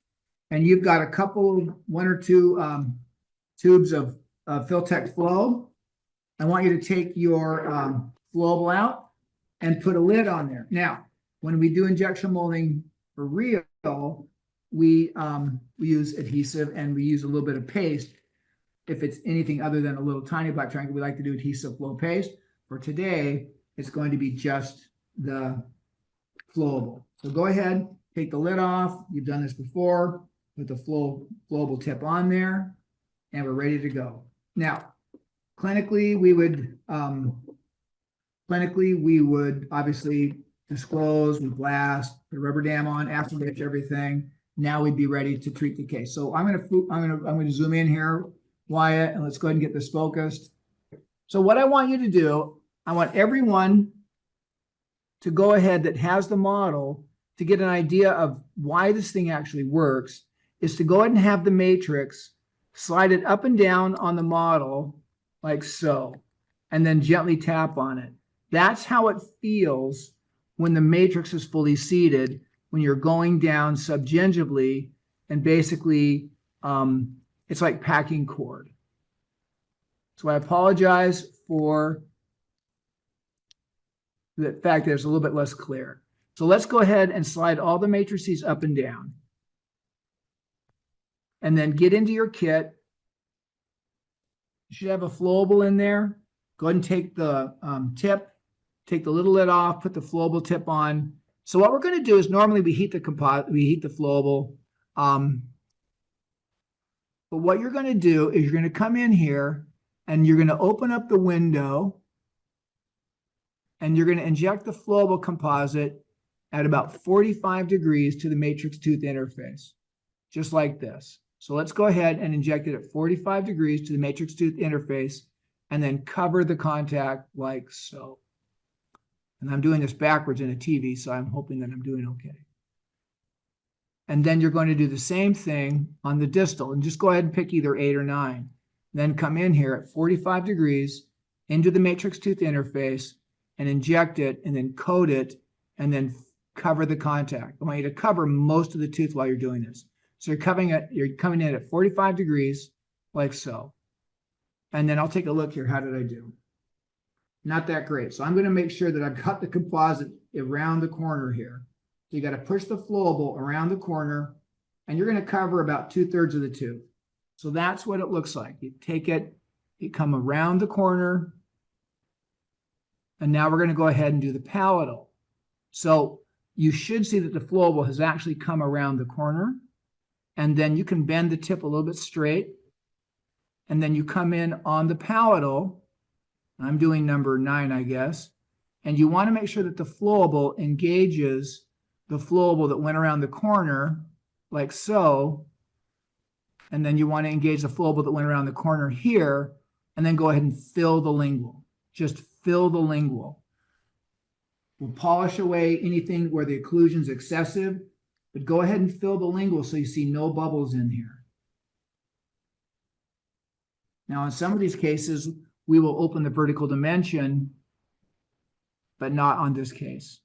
A: And you've got one or two tubes of Filtek Flow. I want you to take your flowable out and put a lid on there. Now, when we do injection molding For real, we use adhesive and we use a little bit of paste. If it's anything other than a little tiny black triangle, we like to do adhesive flow paste. For today, it's going to be just the flowable. So go ahead, take the lid off. You've done this before. Put the flowable tip on there, and we're ready to go. Now, clinically, we would obviously disclose, we blast, put a rubber dam on, after everything. Now we'd be ready to treat the case. So I'm gonna zoom in here, Wyatt, and let's go ahead and get this focused. So what I want you to do, I want everyone to go ahead that has the model to get an idea of why this thing actually works, is to go ahead and have the matrix, slide it up and down on the model like so, and then gently tap on it. That's how it feels when the matrix is fully seated, when you're going down subgingivally, and basically it's like packing cord. So I apologize for the fact that it's a little bit less clear. So let's go ahead and slide all the matrices up and down. And then get into your kit. You should have a flowable in there. Go ahead and take the tip, take the little lid off, put the flowable tip on. So what we're going to do is normally we heat the flowable. But what you're going to do is you're going to come in here and you're going to open up the window and you're going to inject the flowable composite at about 45 degrees to the matrix tooth interface, just like this. So let's go ahead and inject it at 45 degrees to the matrix tooth interface and then cover the contact like so. And I'm doing this backwards in a TV, so I'm hoping that I'm doing okay. And then you're going to do the same thing on the distal, and just go ahead and pick either 8 or 9. Then come in here at 45 degrees into the matrix tooth interface and inject it and then coat it and then cover the contact. I want you to cover most of the tooth while you're doing this. So you're coming in at 45 degrees like so. And then I'll take a look here. How did I do? Not that great. So I'm going to make sure that I've got the composite around the corner here. So you got to push the flowable around the corner, and you're going to cover about 2/3 of the tooth. So that's what it looks like. You take it, you come around the corner, and now we're going to go ahead and do the palatal. So you should see that the flowable has actually come around the corner, and then you can bend the tip a little bit straight, and then you come in on the palatal. I'm doing number 9, I guess, and you want to make sure that the flowable engages the flowable that went around the corner like so, and then you want to engage the flowable that went around the corner here, and then go ahead and fill the lingual. Just fill the lingual. We'll polish away anything where the occlusion is excessive, but go ahead and fill the lingual so you see no bubbles in here. Now, in some of these cases, we will open the vertical dimension, but not on this case.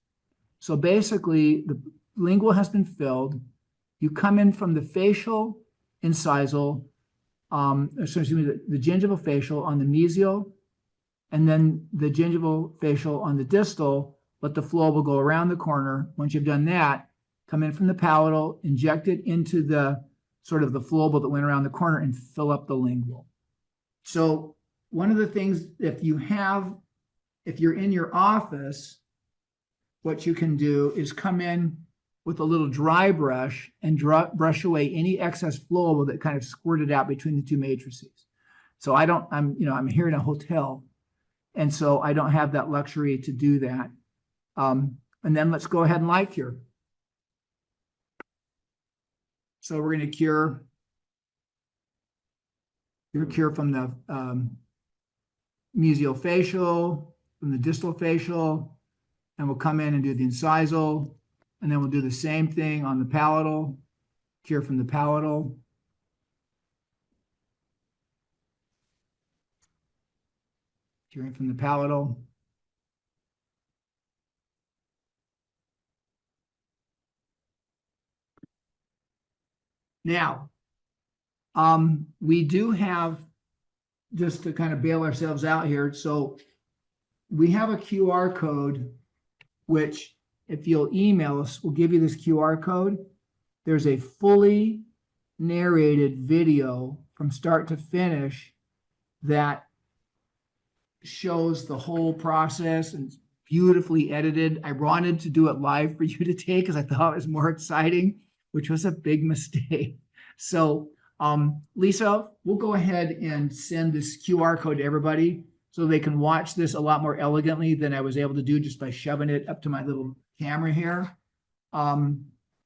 A: So basically, the lingual has been filled. You come in from the facial incisal, the gingival facial on the mesial, and then the gingival facial on the distal. Let the flowable go around the corner. Once you've done that, come in from the palatal, inject it into the sort of the flowable that went around the corner, and fill up the lingual. So one of the things, if you're in your office, what you can do is come in with a little dry brush and brush away any excess flowable that kind of squirted out between the two matrices. So I'm here in a hotel, and so I don't have that luxury to do that. And then let's go ahead and light cure. So we're going to cure from the mesial facial, from the distal facial, and we'll come in and do the incisal, and then we'll do the same thing on the palatal, cure from the palatal. Curing from the palatal. Now, we do have, just to kind of bail ourselves out here, so we have a QR code which if you'll email us, we'll give you this QR code. There's a fully narrated video from start to finish that shows the whole process and beautifully edited. I wanted to do it live for you to take because I thought it was more exciting, which was a big mistake. So Lisa, we'll go ahead and send this QR code to everybody so they can watch this a lot more elegantly than I was able to do just by shoving it up to my little camera here.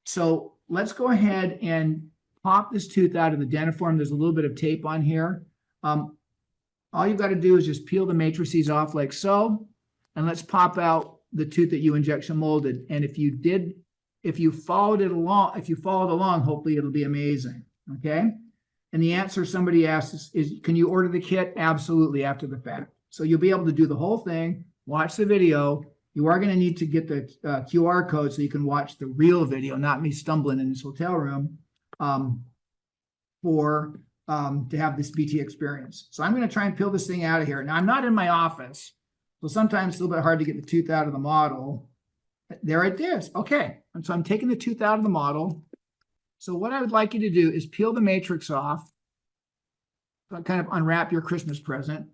A: So let's go ahead and pop this tooth out of the dentiform. There's a little bit of tape on here. All you've got to do is just peel the matrices off like so, and let's pop out the tooth that you injection molded. And if you followed along, hopefully it'll be amazing. Okay. And the answer somebody asks is, can you order the kit? Absolutely, after the fact. So you'll be able to do the whole thing, watch the video. You are going to need to get the QR code so you can watch the real video, not me stumbling in this hotel room, to have this BT experience. So I'm going to try and peel this thing out of here. Now, I'm not in my office, so sometimes it's a little bit hard to get the tooth out of the model. There it is. Okay. And so I'm taking the tooth out of the model. So what I would like you to do is peel the matrix off, kind of unwrap your Christmas present.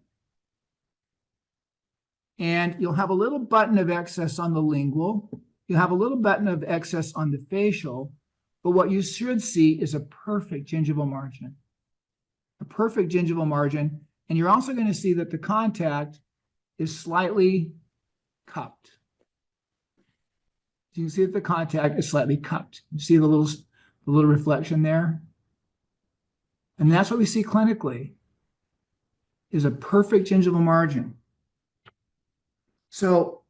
A: And you'll have a little button of excess on the lingual. You'll have a little button of excess on the facial. But what you should see is a perfect gingival margin. A perfect gingival margin. And you're also going to see that the contact is slightly cupped. You can see that the contact is slightly cupped. You see the little reflection there? And that's what we see clinically, is a perfect gingival margin. So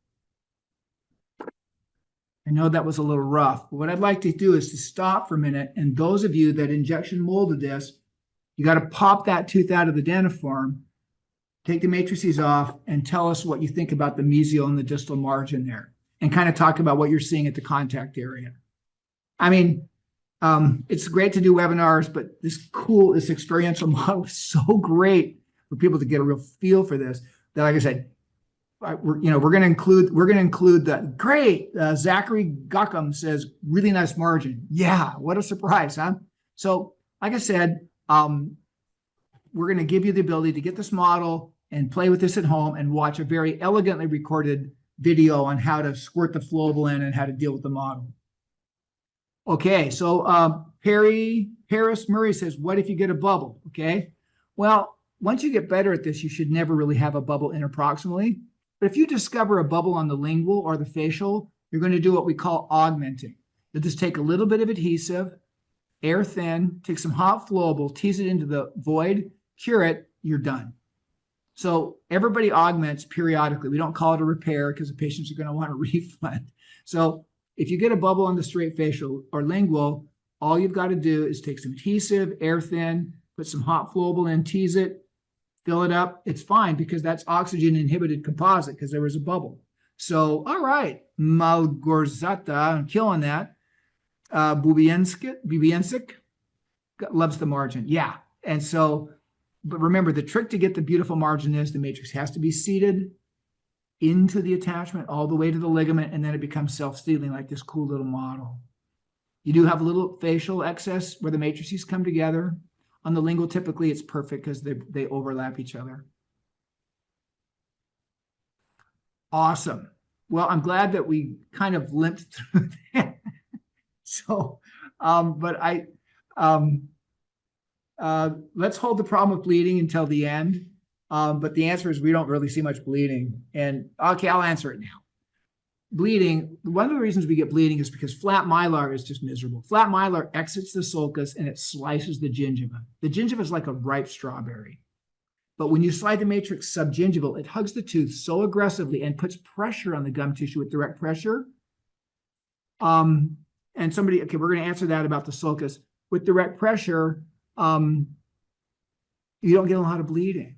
A: I know that was a little rough, but what I'd like to do is to stop for a minute. And those of you that injection molded this, you got to pop that tooth out of the dentiform, take the matrices off, and tell us what you think about the mesial and the distal margin there, and kind of talk about what you're seeing at the contact area. I mean, it's great to do webinars, but this experiential model is so great for people to get a real feel for this that, like I said, we're going to include that. Great. Zachary Gockham says, really nice margin. Yeah. What a surprise, huh? So like I said, we're going to give you the ability to get this model and play with this at home and watch a very elegantly recorded video on how to squirt the flowable in and how to deal with the model. Okay. So Paris Murray says, what if you get a bubble? Okay. Well, once you get better at this, you should never really have a bubble interproximally. But if you discover a bubble on the lingual or the facial, you're going to do what we call augmenting. You'll just take a little bit of adhesive, air thin, take some hot flowable, tease it into the void, cure it, you're done. So everybody augments periodically. We don't call it a repair because the patients are going to want a refund. So if you get a bubble on the straight facial or lingual, all you've got to do is take some adhesive, air thin, put some hot flowable in, tease it, fill it up. It's fine because that's oxygen inhibited composite because there was a bubble. So, all right, Malgorzata, I'm killing that. Bubiensic loves the margin. Yeah. And so, but remember, the trick to get the beautiful margin is the matrix has to be seated into the attachment all the way to the ligament, and then it becomes self-sealing like this cool little model. You do have a little facial excess where the matrices come together. On the lingual, typically it's perfect because they overlap each other. Awesome. Well, I'm glad that we kind of limped through that. So, let's hold the problem of bleeding until the end. But the answer is we don't really see much bleeding. And okay, I'll answer it now. Bleeding, one of the reasons we get bleeding is because flat mylar is just miserable. Flat mylar exits the sulcus and it slices the gingiva. The gingiva is like a ripe strawberry. But when you slide the matrix subgingival, it hugs the tooth so aggressively and puts pressure on the gum tissue with direct pressure. And somebody, okay, we're going to answer that about the sulcus. With direct pressure, you don't get a lot of bleeding.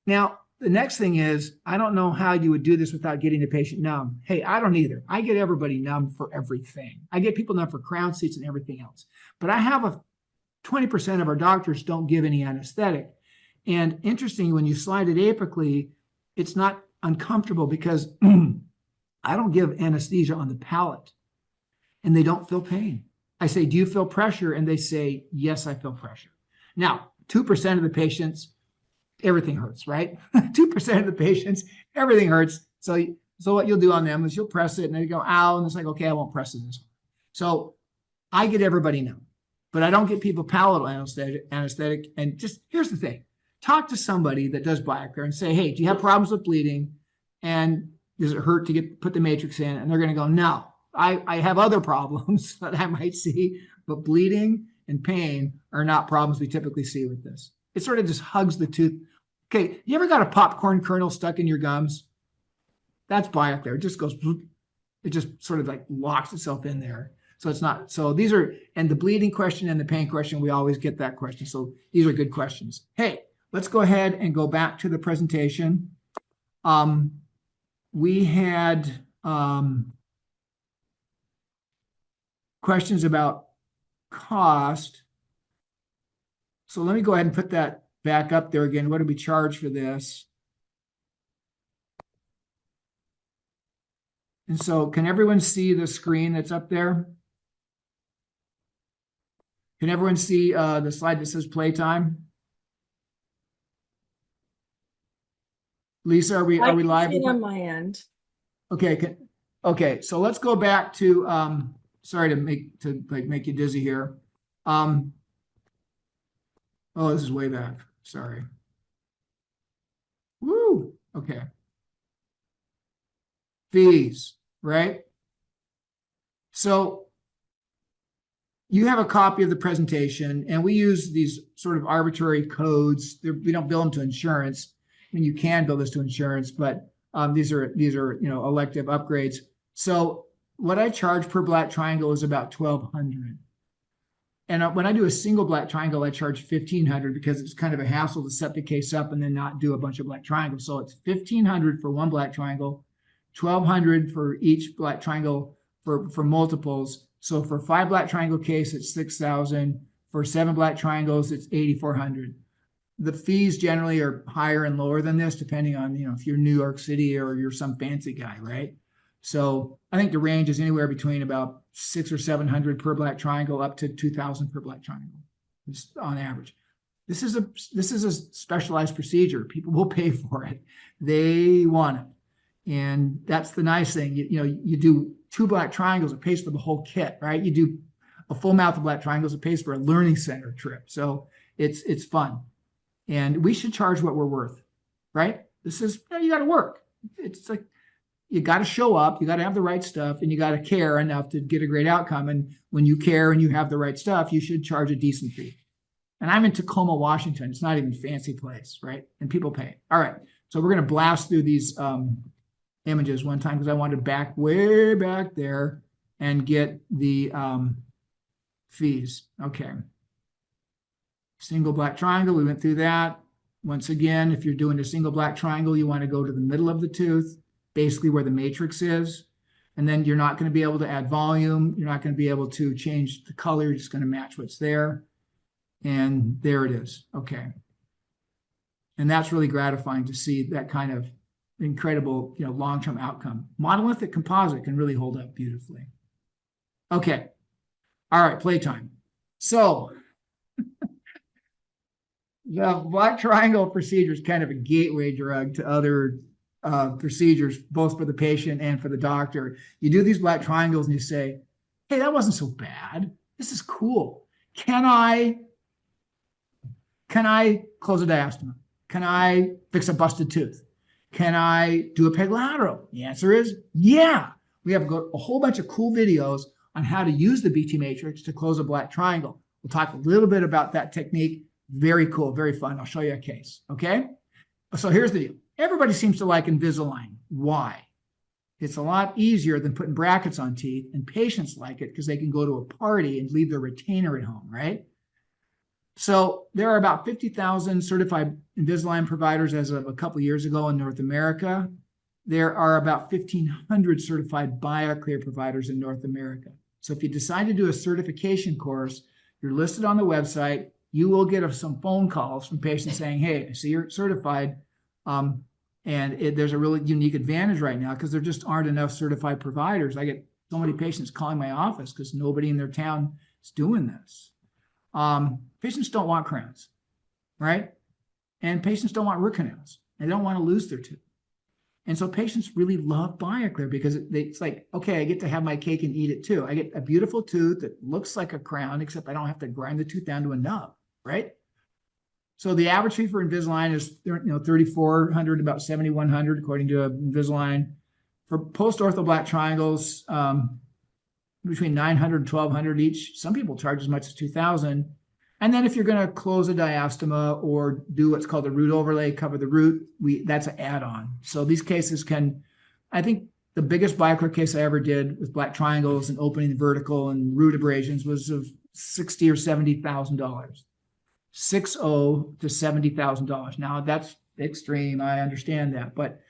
A: Now, the next thing is, I don't know how you would do this without getting the patient numb. Hey, I don't either. I get everybody numb for everything. I get people numb for crown seats and everything else. But I have 20% of our doctors don't give any anesthetic. And interesting, when you slide it apically, it's not uncomfortable because I don't give anesthesia on the palate, and they don't feel pain. I say, do you feel pressure? And they say, yes, I feel pressure. Now, 2% of the patients, everything hurts, right? 2% of the patients, everything hurts. So what you'll do on them is you'll press it and they go, ow, and it's like, okay, I won't press it this way. So I get everybody numb, but I don't get people palatal anesthetic. And just here's the thing. Talk to somebody that does Bioclear and say, hey, do you have problems with bleeding? And does it hurt to put the matrix in? And they're going to go, no, I have other problems that I might see, but bleeding and pain are not problems we typically see with this. It sort of just hugs the tooth. Okay, you ever got a popcorn kernel stuck in your gums? That's Bioclear. It just goes, it just sort of like locks itself in there. So it's not, so these are, and the bleeding question and the pain question, we always get that question. So these are good questions. Hey, let's go ahead and go back to the presentation. We had questions about cost. So let me go ahead and put that back up there again. What do we charge for this? And so can everyone see the screen that's up there? Can everyone see the slide that says playtime? Lisa, are we live?
B: I can see it on my end.
A: Okay. Okay. So let's go back to sorry to make you dizzy here. Oh, this is way back. Sorry. Woo. Okay. Fees, right? So you have a copy of the presentation, and we use these sort of arbitrary codes. We don't bill them to insurance. I mean, you can bill this to insurance, but these are elective upgrades. So what I charge per black triangle is about $1,200. And when I do a single black triangle, I charge $1,500 because it's kind of a hassle to set the case up and then not do a bunch of black triangles. So it's $1,500 for one black triangle, $1,200 for each black triangle for multiples. So for 5 black triangle case, it's $6,000. For 7 black triangles, it's $8,400. The fees generally are higher and lower than this, depending on, if you're New York City or you're some fancy guy, right? So I think the range is anywhere between about $600 or $700 per black triangle up to $2,000 per black triangle, just on average. This is a specialized procedure. People will pay for it. They want it. And that's the nice thing. You do 2 black triangles, it pays for the whole kit, right? You do a full mouth of black triangles, it pays for a learning center trip. So it's fun. And we should charge what we're worth, right? This is, you got to work. It's like, you got to show up, you got to have the right stuff, and you got to care enough to get a great outcome. And when you care and you have the right stuff, you should charge a decent fee. And I'm in Tacoma, Washington. It's not even a fancy place, right? And people pay. All right. So we're going to blast through these images one time because I wanted back way back there and get the fees. Okay. Single black triangle, we went through that. Once again, if you're doing a single black triangle, you want to go to the middle of the tooth, basically where the matrix is. And then you're not going to be able to add volume. You're not going to be able to change the color. You're just going to match what's there. And there it is. Okay. And that's really gratifying to see that kind of incredible, long-term outcome. Monolithic composite can really hold up beautifully. Okay. All right, playtime. So the black triangle procedure is kind of a gateway drug to other procedures, both for the patient and for the doctor. You do these black triangles and you say, hey, that wasn't so bad. This is cool. Can I close a diastema? Can I fix a busted tooth? Can I do a peg lateral? The answer is yeah. We have a whole bunch of cool videos on how to use the BT matrix to close a black triangle. We'll talk a little bit about that technique. Very cool, very fun. I'll show you a case, okay? So here's the deal. Everybody seems to like Invisalign. Why? It's a lot easier than putting brackets on teeth, and patients like it because they can go to a party and leave their retainer at home, right? So there are about 50,000 certified Invisalign providers as of a couple of years ago in North America. There are about 1,500 certified Bioclear providers in North America. So if you decide to do a certification course, you're listed on the website. You will get some phone calls from patients saying, hey, I see you're certified. And there's a really unique advantage right now because there just aren't enough certified providers. I get so many patients calling my office because nobody in their town is doing this. Patients don't want crowns, right? And patients don't want root canals. They don't want to lose their tooth. And so patients really love Bioclear because it's like, okay, I get to have my cake and eat it too. I get a beautiful tooth that looks like a crown, except I don't have to grind the tooth down to a nub, right? So the average fee for Invisalign is $3,400, about $7,100 according to Invisalign. For post-ortho black triangles, between $900 and $1,200 each. Some people charge as much as $2,000. And then if you're going to close a diastema or do what's called a root overlay, cover the root, that's an add-on. So these cases can, I think the biggest Bioclear case I ever did with black triangles and opening the vertical and root abrasions was of $60,000 or $70,000. $60,000 to $70,000. Now that's extreme. I understand that, but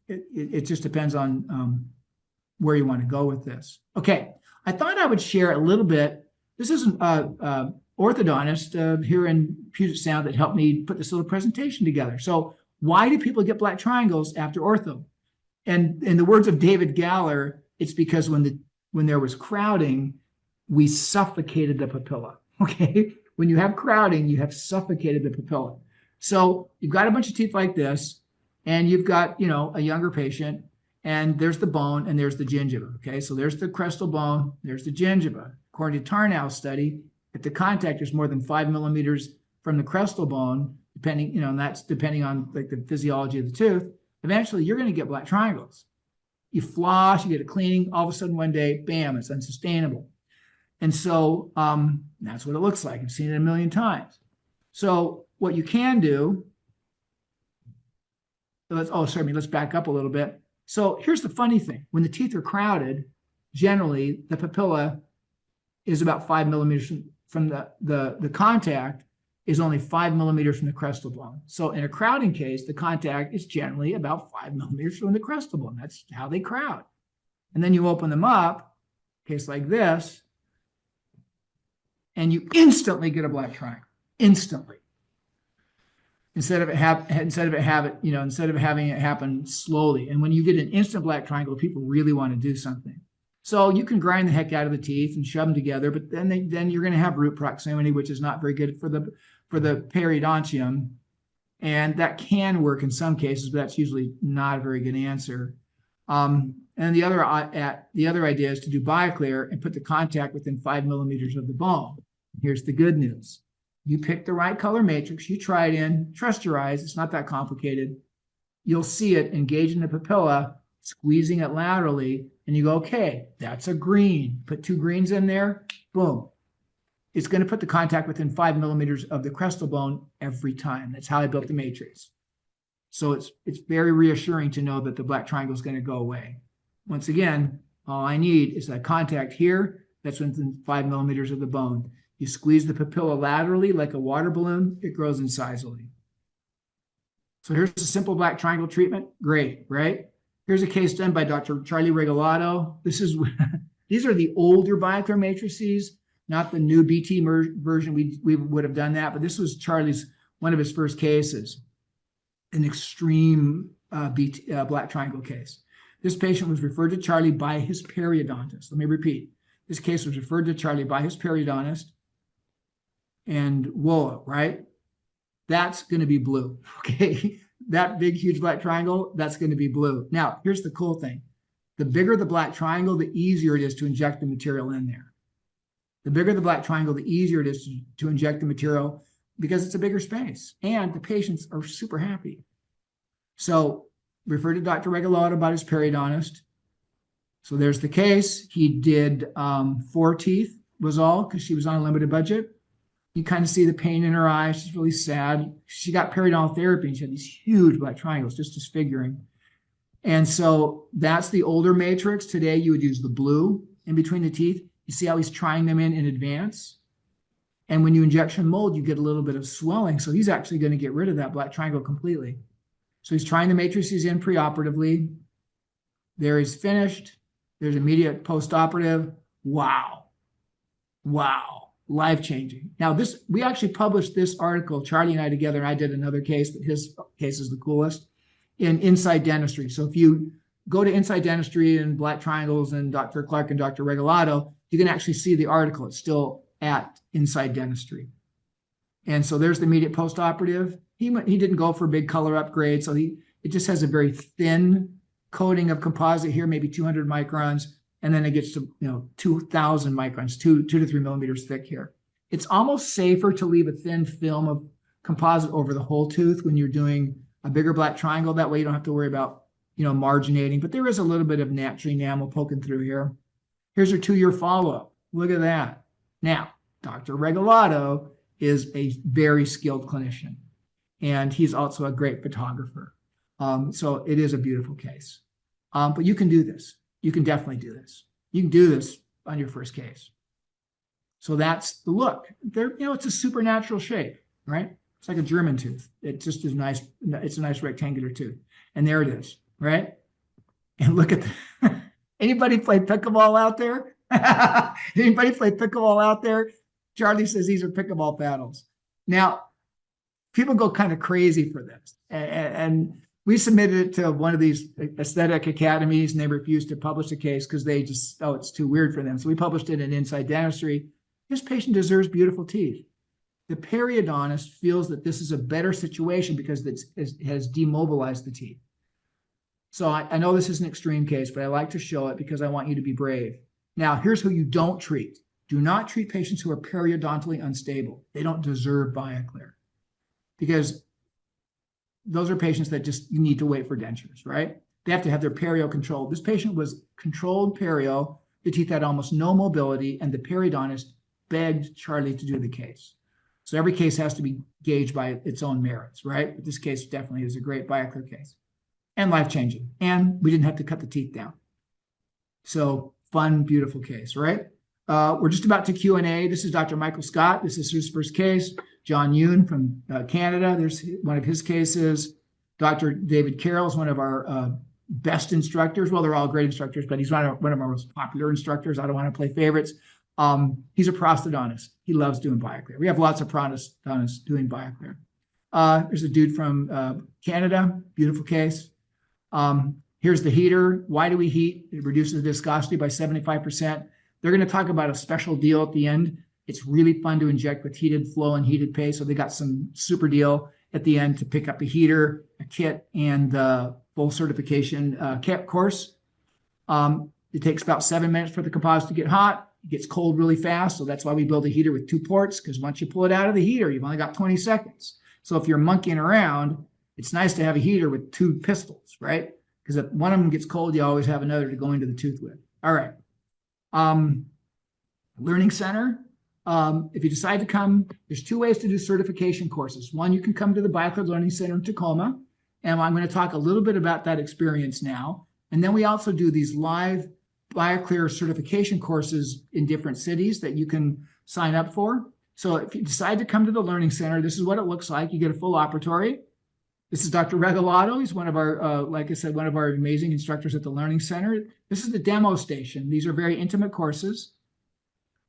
A: it just depends on where you want to go with this. Okay, I thought I would share a little bit. This is an orthodontist here in Puget Sound that helped me put this little presentation together. So why do people get black triangles after ortho? And in the words of David Galler, it's because when there was crowding, we suffocated the papilla. Okay, when you have crowding, you have suffocated the papilla. So you've got a bunch of teeth like this, and you've got a younger patient, and there's the bone and there's the gingiva. Okay, so there's the crestal bone, there's the gingiva. According to Tarnow's study, if the contact is more than 5 millimeters from the crestal bone, depending, and that's depending on like the physiology of the tooth, eventually you're going to get black triangles. You floss, you get a cleaning, all of a sudden one day, bam, it's unsustainable. And so that's what it looks like. I've seen it a million times. So what you can do, let's back up a little bit. So here's the funny thing. When the teeth are crowded, generally the papilla is about 5 millimeters from the contact is only 5 millimeters from the crestal bone. So in a crowding case, the contact is generally about 5 millimeters from the crestal bone. That's how they crowd. And then you open them up, case like this, and you instantly get a black triangle. Instantly. Instead of having it happen slowly. And when you get an instant black triangle, people really want to do something. So you can grind the heck out of the teeth and shove them together, but then you're going to have root proximity, which is not very good for the periodontium, and that can work in some cases, but that's usually not a very good answer. And the other idea is to do Bioclear and put the contact within 5 millimeters of the bone. Here's the good news. You pick the right color matrix, you try it in, trust your eyes, it's not that complicated. You'll see it engaging the papilla, squeezing it laterally, and you go, okay, that's a green. Put 2 greens in there, boom. It's going to put the contact within 5 millimeters of the crestal bone every time. That's how I built the matrix. So it's very reassuring to know that the black triangle is going to go away. Once again, all I need is that contact here that's within 5 millimeters of the bone. You squeeze the papilla laterally like a water balloon, it grows incisally. So here's a simple black triangle treatment. Great, right? Here's a case done by Dr. Charlie Regalado. These are the older Bioclear matrices, not the new BT version. We would have done that, but this was one of his first cases, an extreme black triangle case. This patient was referred to Charlie by his periodontist. Let me repeat. This case was referred to Charlie by his periodontist, and whoa, right? That's going to be blue, okay? That big, huge black triangle, that's going to be blue. Now, here's the cool thing. The bigger the black triangle, the easier it is to inject the material in there. The bigger the black triangle, the easier it is to inject the material because it's a bigger space, and the patients are super happy. So, refer to Dr. Regalado about his periodontist. So there's the case. He did 4 teeth was all because she was on a limited budget. You kind of see the pain in her eyes. She's really sad. She got periodontal therapy and she had these huge black triangles, just disfiguring. And so that's the older matrix. Today you would use the blue in between the teeth. You see how he's trying them in advance? And when you injection mold, you get a little bit of swelling. So he's actually going to get rid of that black triangle completely. So he's trying the matrices in preoperatively. There he's finished. There's immediate postoperative. Wow. Wow. Life-changing. Now, we actually published this article, Charlie and I together, and I did another case, but his case is the coolest. in Inside Dentistry. So if you go to Inside Dentistry and Black Triangles and Dr. Clark and Dr. Regalado, you can actually see the article. It's still at Inside Dentistry. And so there's the immediate post-operative. He didn't go for a big color upgrade, so it just has a very thin coating of composite here, maybe 200 microns, and then it gets to 2,000 microns, 2 to 3 millimeters thick here. It's almost safer to leave a thin film of composite over the whole tooth when you're doing a bigger black triangle. That way you don't have to worry about marginating, but there is a little bit of natural enamel poking through here. Here's your 2-year follow-up. Look at that. Now, Dr. Regalado is a very skilled clinician, and he's also a great photographer. So it is a beautiful case. But you can do this. You can definitely do this. You can do this on your first case. So that's the look. It's a supernatural shape, right? It's like a German tooth. It just is nice. It's a nice rectangular tooth. And there it is, right? And look at anybody play pickleball out there? Anybody play pickleball out there? Charlie says these are pickleball paddles. Now, people go kind of crazy for this. And we submitted it to one of these aesthetic academies, and they refused to publish the case because they just, it's too weird for them. So we published it in Inside Dentistry. This patient deserves beautiful teeth. The periodontist feels that this is a better situation because it has demobilized the teeth. So I know this is an extreme case, but I like to show it because I want you to be brave. Now, here's who you don't treat. Do not treat patients who are periodontally unstable. They don't deserve Bioclear because those are patients that you need to wait for dentures, right? They have to have their perio controlled. This patient was controlled perio. The teeth had almost no mobility, and the periodontist begged Charlie to do the case. So every case has to be gauged by its own merits, right? But this case definitely is a great Bioclear case and life-changing. And we didn't have to cut the teeth down. So fun, beautiful case, right? We're just about to Q&A. This is Dr. Michael Scott. This is his first case. John Yoon from Canada. There's one of his cases. Dr. David Carroll is one of our best instructors. Well, they're all great instructors, but he's one of our most popular instructors. I don't want to play favorites. He's a prosthodontist. He loves doing Bioclear. We have lots of prosthodontists doing Bioclear. There's a dude from Canada. Beautiful case. Here's the heater. Why do we heat? It reduces the viscosity by 75%. They're going to talk about a special deal at the end. It's really fun to inject with heated flow and heated paste. So they got some super deal at the end to pick up a heater, a kit, and the full certification course. It takes about 7 minutes for the composite to get hot. It gets cold really fast. So that's why we build a heater with 2 ports, because once you pull it out of the heater, you've only got 20 seconds. So if you're monkeying around, it's nice to have a heater with 2 pistols, right? Because if one of them gets cold, you always have another to go into the tooth with. All right. Learning Center. If you decide to come, there's 2 ways to do certification courses. One, you can come to the Bioclear Learning Center in Tacoma, and I'm going to talk a little bit about that experience now. And then we also do these live Bioclear certification courses in different cities that you can sign up for. So if you decide to come to the Learning Center, this is what it looks like. You get a full operatory. This is Dr. Regalado. He's one of our, like I said, one of our amazing instructors at the Learning Center. This is the demo station. These are very intimate courses.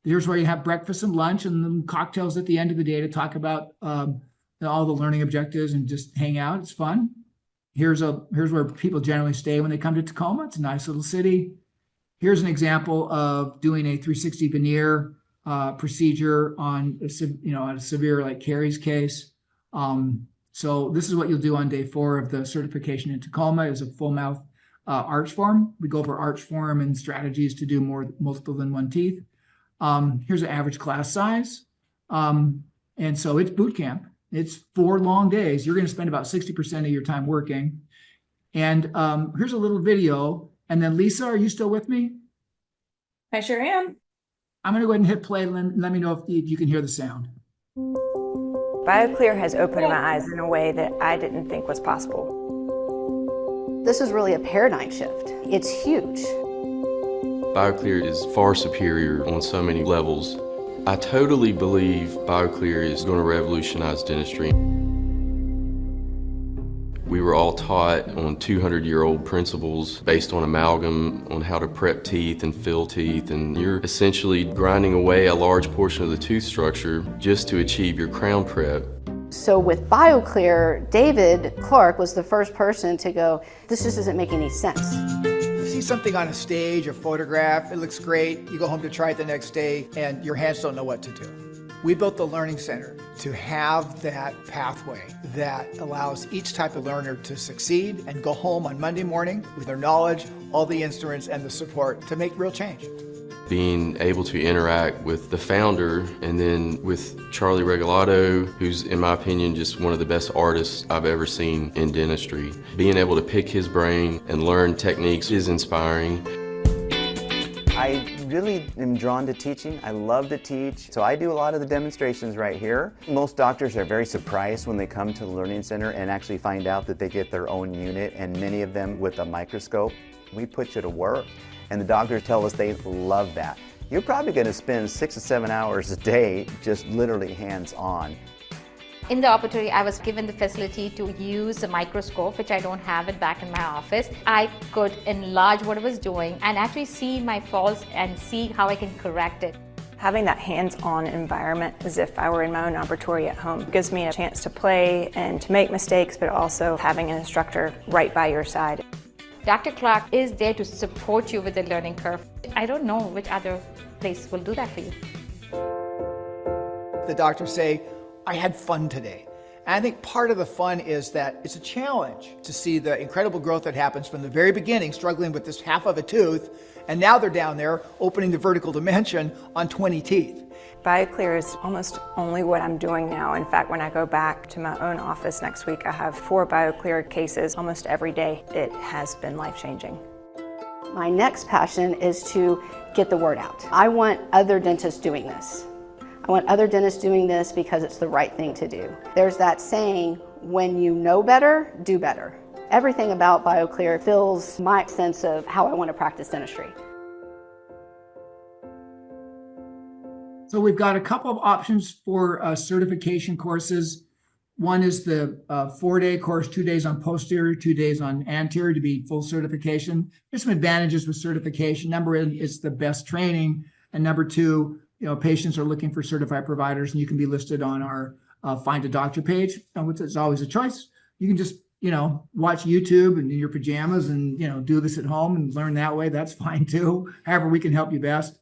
A: Here's where you have breakfast and lunch and then cocktails at the end of the day to talk about all the learning objectives and just hang out. It's fun. Here's where people generally stay when they come to Tacoma. It's a nice little city. Here's an example of doing a 360 veneer procedure on a severe like Carrie's case. So this is what you'll do on day 4 of the certification in Tacoma is a full mouth arch form. We go over arch form and strategies to do multiple than 1 teeth. Here's an average class size. And so it's boot camp. It's 4 long days. You're going to spend about 60% of your time working. And here's a little video. And then Lisa, are you still with me?
B: I sure am.
A: I'm going to go ahead and hit play and let me know if you can hear the sound.
C: Bioclear has opened my eyes in a way that I didn't think was possible.
D: This is really a paradigm shift. It's huge.
E: Bioclear is far superior on so many levels. I totally believe Bioclear is going to revolutionize dentistry. We were all taught on 200-year-old principles based on amalgam, on how to prep teeth and fill teeth, and you're essentially grinding away a large portion of the tooth structure just to achieve your crown prep.
D: So with Bioclear, David Clark was the first person to go, this just doesn't make any sense.
A: You see something on a stage or photograph, it looks great, you go home to try it the next day, and your hands don't know what to do. We built the Learning Center to have that pathway that allows each type of learner to succeed and go home on Monday morning with their knowledge, all the instruments, and the support to make real change.
E: Being able to interact with the founder and then with Charlie Regalado, who's in my opinion just one of the best artists I've ever seen in dentistry. Being able to pick his brain and learn techniques is inspiring.
F: I really am drawn to teaching. I love to teach, so I do a lot of the demonstrations right here. Most doctors are very surprised when they come to the Learning Center and actually find out that they get their own unit, and many of them with a microscope. We put you to work, and the doctors tell us they love that. You're probably going to spend 6 to 7 hours a day just literally hands-on.
G: In the opportunity, I was given the facility to use a microscope, which I don't have it back in my office. I could enlarge what I was doing and actually see my faults and see how I can correct it.
C: Having that hands-on environment as if I were in my own laboratory at home gives me a chance to play and to make mistakes, but also having an instructor right by your side.
G: Dr. Clark is there to support you with the learning curve. I don't know which other place will do that for you.
A: The doctors say, I had fun today. And I think part of the fun is that it's a challenge to see the incredible growth that happens from the very beginning, struggling with this half of a tooth, and now they're down there opening the vertical dimension on 20 teeth.
C: Bioclear is almost only what I'm doing now. In fact, when I go back to my own office next week, I have 4 Bioclear cases almost every day. It has been life-changing.
D: My next passion is to get the word out. I want other dentists doing this. I want other dentists doing this because it's the right thing to do. There's that saying, when you know better, do better. Everything about Bioclear fills my sense of how I want to practice dentistry.
A: So we've got a couple of options for certification courses. One is the 4-day course, 2 days on posterior, 2 days on anterior to be full certification. There's some advantages with certification. Number one, it's the best training. And number two, patients are looking for certified providers, and you can be listed on our Find a Doctor page, which is always a choice. You can just, watch YouTube and in your pajamas and, do this at home and learn that way. That's fine too. However, we can help you best.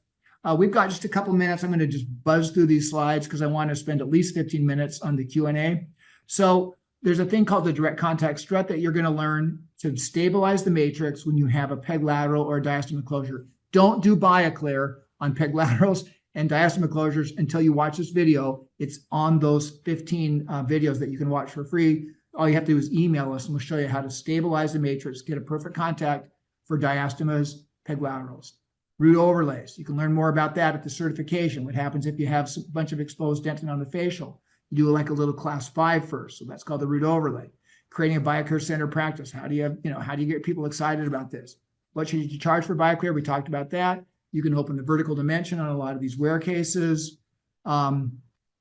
A: We've got just a couple minutes. I'm going to just buzz through these slides because I want to spend at least 15 minutes on the Q&A. So there's a thing called the direct contact strut that you're going to learn to stabilize the matrix when you have a peg lateral or a diastema closure. Don't do Bioclear on peg laterals and diastema closures until you watch this video. It's on those 15 videos that you can watch for free. All you have to do is email us and we'll show you how to stabilize the matrix, get a perfect contact for diastemas, peg laterals. Root overlays. You can learn more about that at the certification. What happens if you have a bunch of exposed dentin on the facial? You do like a little class 5 first. So that's called the root overlay. Creating a Bioclear center practice. How do you get people excited about this? What should you charge for Bioclear? We talked about that. You can open the vertical dimension on a lot of these wear cases. I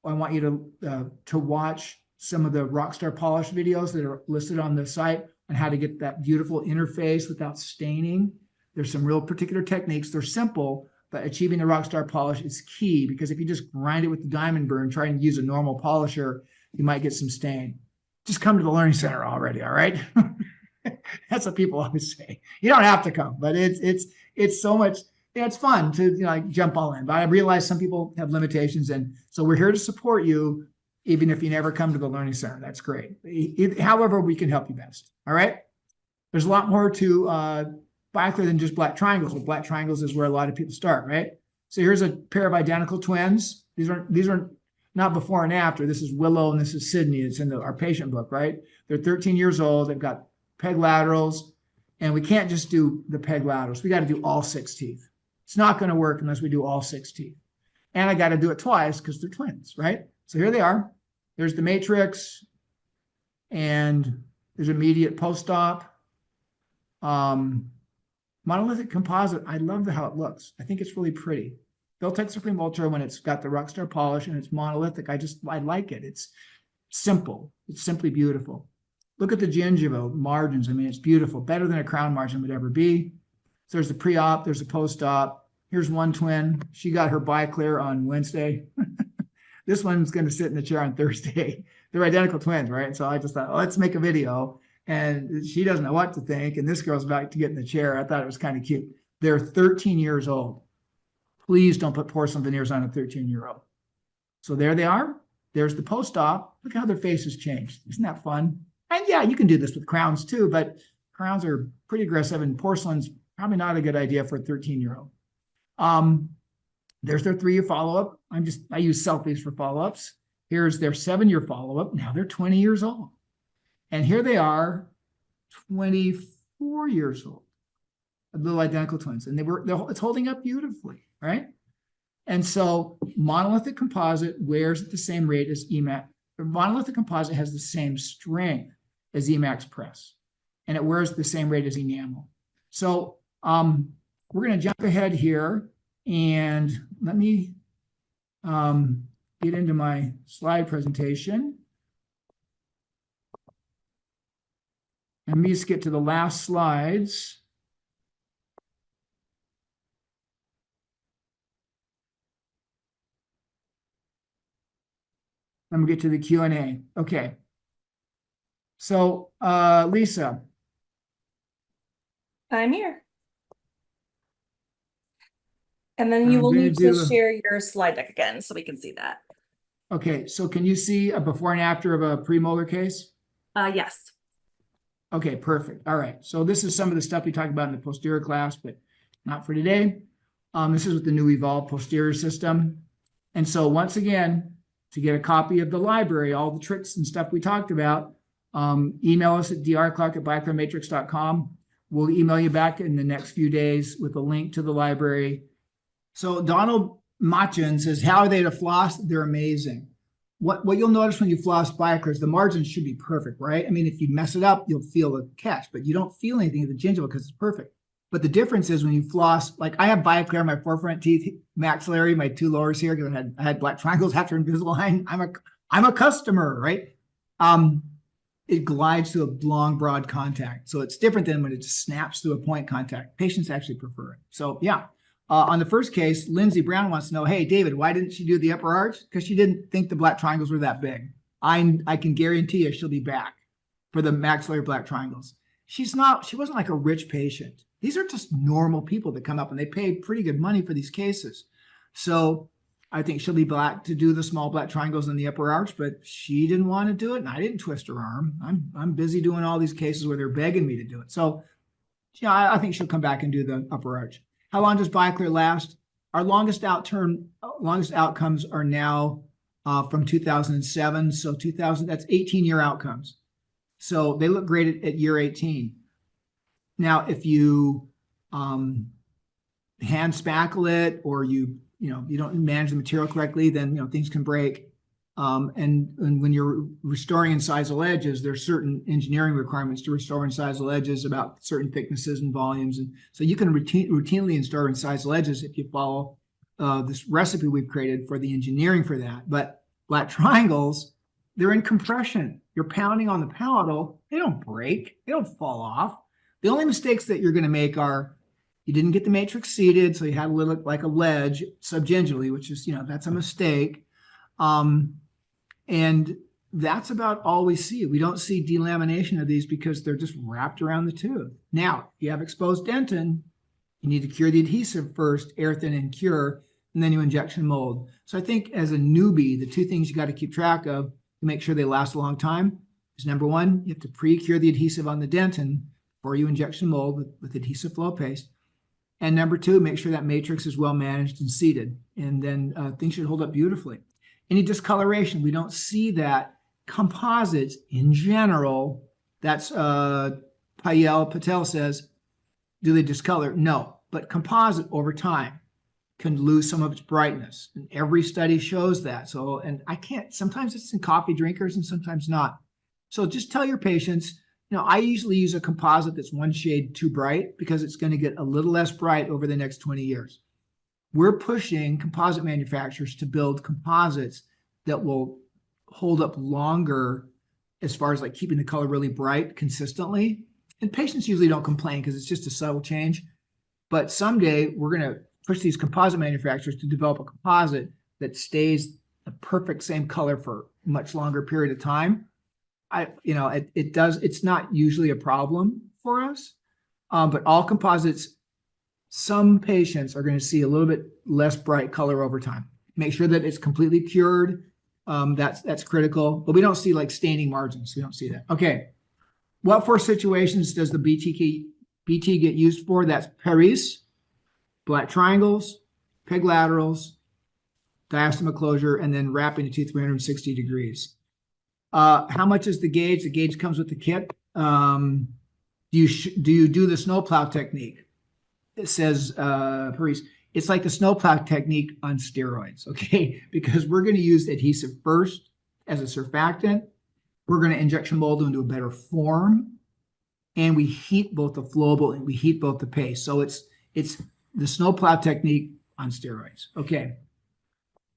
A: want you to watch some of the Rockstar Polish videos that are listed on the site on how to get that beautiful interface without staining. There's some real particular techniques. They're simple, but achieving the Rockstar Polish is key because if you just grind it with the diamond burn, trying to use a normal polisher, you might get some stain. Just come to the Learning Center already, all right? That's what people always say. You don't have to come, but it's so much. It's fun to jump all in, but I realize some people have limitations, and so we're here to support you, even if you never come to the Learning Center. That's great. However, we can help you best. All right. There's a lot more to Bioclear than just black triangles. With black triangles is where a lot of people start, right? So here's a pair of identical twins. These are not before and after. This is Willow and this is Sydney. It's in our patient book, right? They're 13 years old. They've got peg laterals, and we can't just do the peg laterals. We got to do all 6 teeth. It's not going to work unless we do all 6 teeth. And I got to do it twice because they're twins, right? So here they are. There's the matrix, and there's immediate post-op. Monolithic composite, I love how it looks. I think it's really pretty. Filtex Supreme Ultra, when it's got the Rockstar polish and it's monolithic, I like it. It's simple. It's simply beautiful. Look at the gingival margins. I mean, it's beautiful. Better than a crown margin would ever be. So there's the pre-op, there's a post-op. Here's one twin. She got her Bioclear on Wednesday. This one's going to sit in the chair on Thursday. they're identical twins, right? So I just thought, oh, let's make a video. And she doesn't know what to think. And this girl's about to get in the chair. I thought it was kind of cute. They're 13 years old. Please don't put porcelain veneers on a 13-year-old. So there they are. There's the post-op. Look how their faces changed. Isn't that fun? And yeah, you can do this with crowns too, but crowns are pretty aggressive and porcelain's probably not a good idea for a 13-year-old. There's their 3-year follow-up. I use selfies for follow-ups. Here's their 7-year follow-up. Now they're 20 years old. And here they are, 24 years old. Little identical twins. And it's holding up beautifully, right? And so monolithic composite wears at the same rate as EMAX. Monolithic composite has the same strength as EMAX press, and it wears at the same rate as enamel. So we're going to jump ahead here, and let me get into my slide presentation. Let me just get to the last slides. I'm gonna get to the Q&A. Okay. So, Lisa.
B: I'm here. And then you will need to share your slide deck again so we can see that.
A: Okay, so can you see a before and after of a premolar case?
B: Yes.
A: Okay, perfect. All right. So this is some of the stuff we talked about in the posterior class, but not for today. This is with the new evolved posterior system. And so once again, to get a copy of the library, all the tricks and stuff we talked about, email us at drclark@bioclearmatrix.com. We'll email you back in the next few days with a link to the library. So Donald Machin says, how are they to floss? They're amazing. What you'll notice when you floss Bioclear is the margins should be perfect, right? I mean, if you mess it up, you'll feel a catch, but you don't feel anything at the gingiva because it's perfect. But the difference is when you floss, like I have Bioclear in my forefront teeth, maxillary, my 2 lowers here, because I had black triangles after Invisalign. I'm a customer, right? It glides through a long, broad contact. So it's different than when it just snaps through a point contact. Patients actually prefer it. So yeah. On the first case, Lindsay Brown wants to know, hey, David, why didn't she do the upper arch? Because she didn't think the black triangles were that big. I can guarantee you she'll be back for the maxillary black triangles. She wasn't like a rich patient. These are just normal people that come up and they pay pretty good money for these cases. So I think she'll be back to do the small black triangles in the upper arch, but she didn't want to do it and I didn't twist her arm. I'm busy doing all these cases where they're begging me to do it. So yeah, I think she'll come back and do the upper arch. How long does Bioclear last? Our longest outcomes are now from 2007. So that's 18-year outcomes. So they look great at year 18. Now, if you hand spackle it or you don't manage the material correctly, then things can break. And when you're restoring incisal edges, there's certain engineering requirements to restore incisal edges about certain thicknesses and volumes. And so you can routinely restore incisal edges if you follow this recipe we've created for the engineering for that. But black triangles, they're in compression. You're pounding on the palatal. They don't break. They don't fall off. The only mistakes that you're going to make are you didn't get the matrix seated, so you had a little like a ledge subgingivally, which is, that's a mistake. And that's about all we see. We don't see delamination of these because they're just wrapped around the tooth. Now, if you have exposed dentin, you need to cure the adhesive first, air thin and cure, and then you injection mold. So I think as a newbie, the 2 things you got to keep track of to make sure they last a long time is number 1, you have to pre-cure the adhesive on the dentin before you injection mold with adhesive flow paste. And number 2, make sure that matrix is well managed and seated. And then things should hold up beautifully. Any discoloration, we don't see that. Composites in general, that's Patel says, do they discolor? No, but composite over time can lose some of its brightness. And every study shows that. So, and sometimes it's in coffee drinkers and sometimes not. So just tell your patients, I usually use a composite that's 1 shade too bright because it's going to get a little less bright over the next 20 years. We're pushing composite manufacturers to build composites that will hold up longer as far as like keeping the color really bright consistently. And patients usually don't complain because it's just a subtle change. But someday we're going to push these composite manufacturers to develop a composite that stays the perfect same color for much longer period of time, it's not usually a problem for us. But all composites, some patients are going to see a little bit less bright color over time. Make sure that it's completely cured. That's critical, but we don't see like staining margins. We don't see that. Okay. What 4 situations does the BT get used for? That's Paris, black triangles, peg laterals, diastema closure, and then wrapping the tooth 360 degrees. How much is the gauge? The gauge comes with the kit. Do you do the snowplow technique? It says Paris. It's like the snowplow technique on steroids, okay? Because we're going to use adhesive first as a surfactant. We're going to injection mold into a better form, and we heat both the flowable and we heat both the paste. So it's the snowplow technique on steroids. Okay.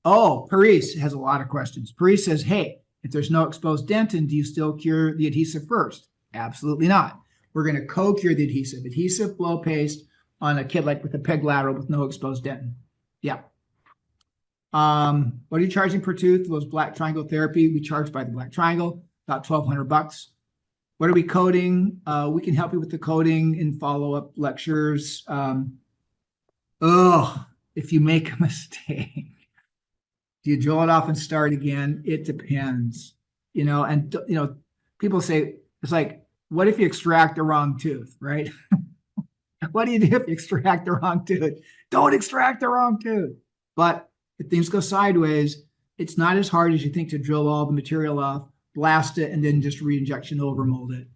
A: Oh, Paris has a lot of questions. Paris says, hey, if there's no exposed dentin, do you still cure the adhesive first? Absolutely not. We're going to co-cure the adhesive flow paste on a kid like with a peg lateral with no exposed dentin. Yeah. What are you charging per tooth? Those black triangle therapy, we charge by the black triangle, about $1,200. What are we coding? We can help you with the coding in follow-up lectures. If you make a mistake, do you drill it off and start again? It depends, and people say, it's like, what if you extract the wrong tooth, right? What do you do if you extract the wrong tooth? Don't extract the wrong tooth. But if things go sideways, it's not as hard as you think to drill all the material off, blast it, and then just re-injection overmold it.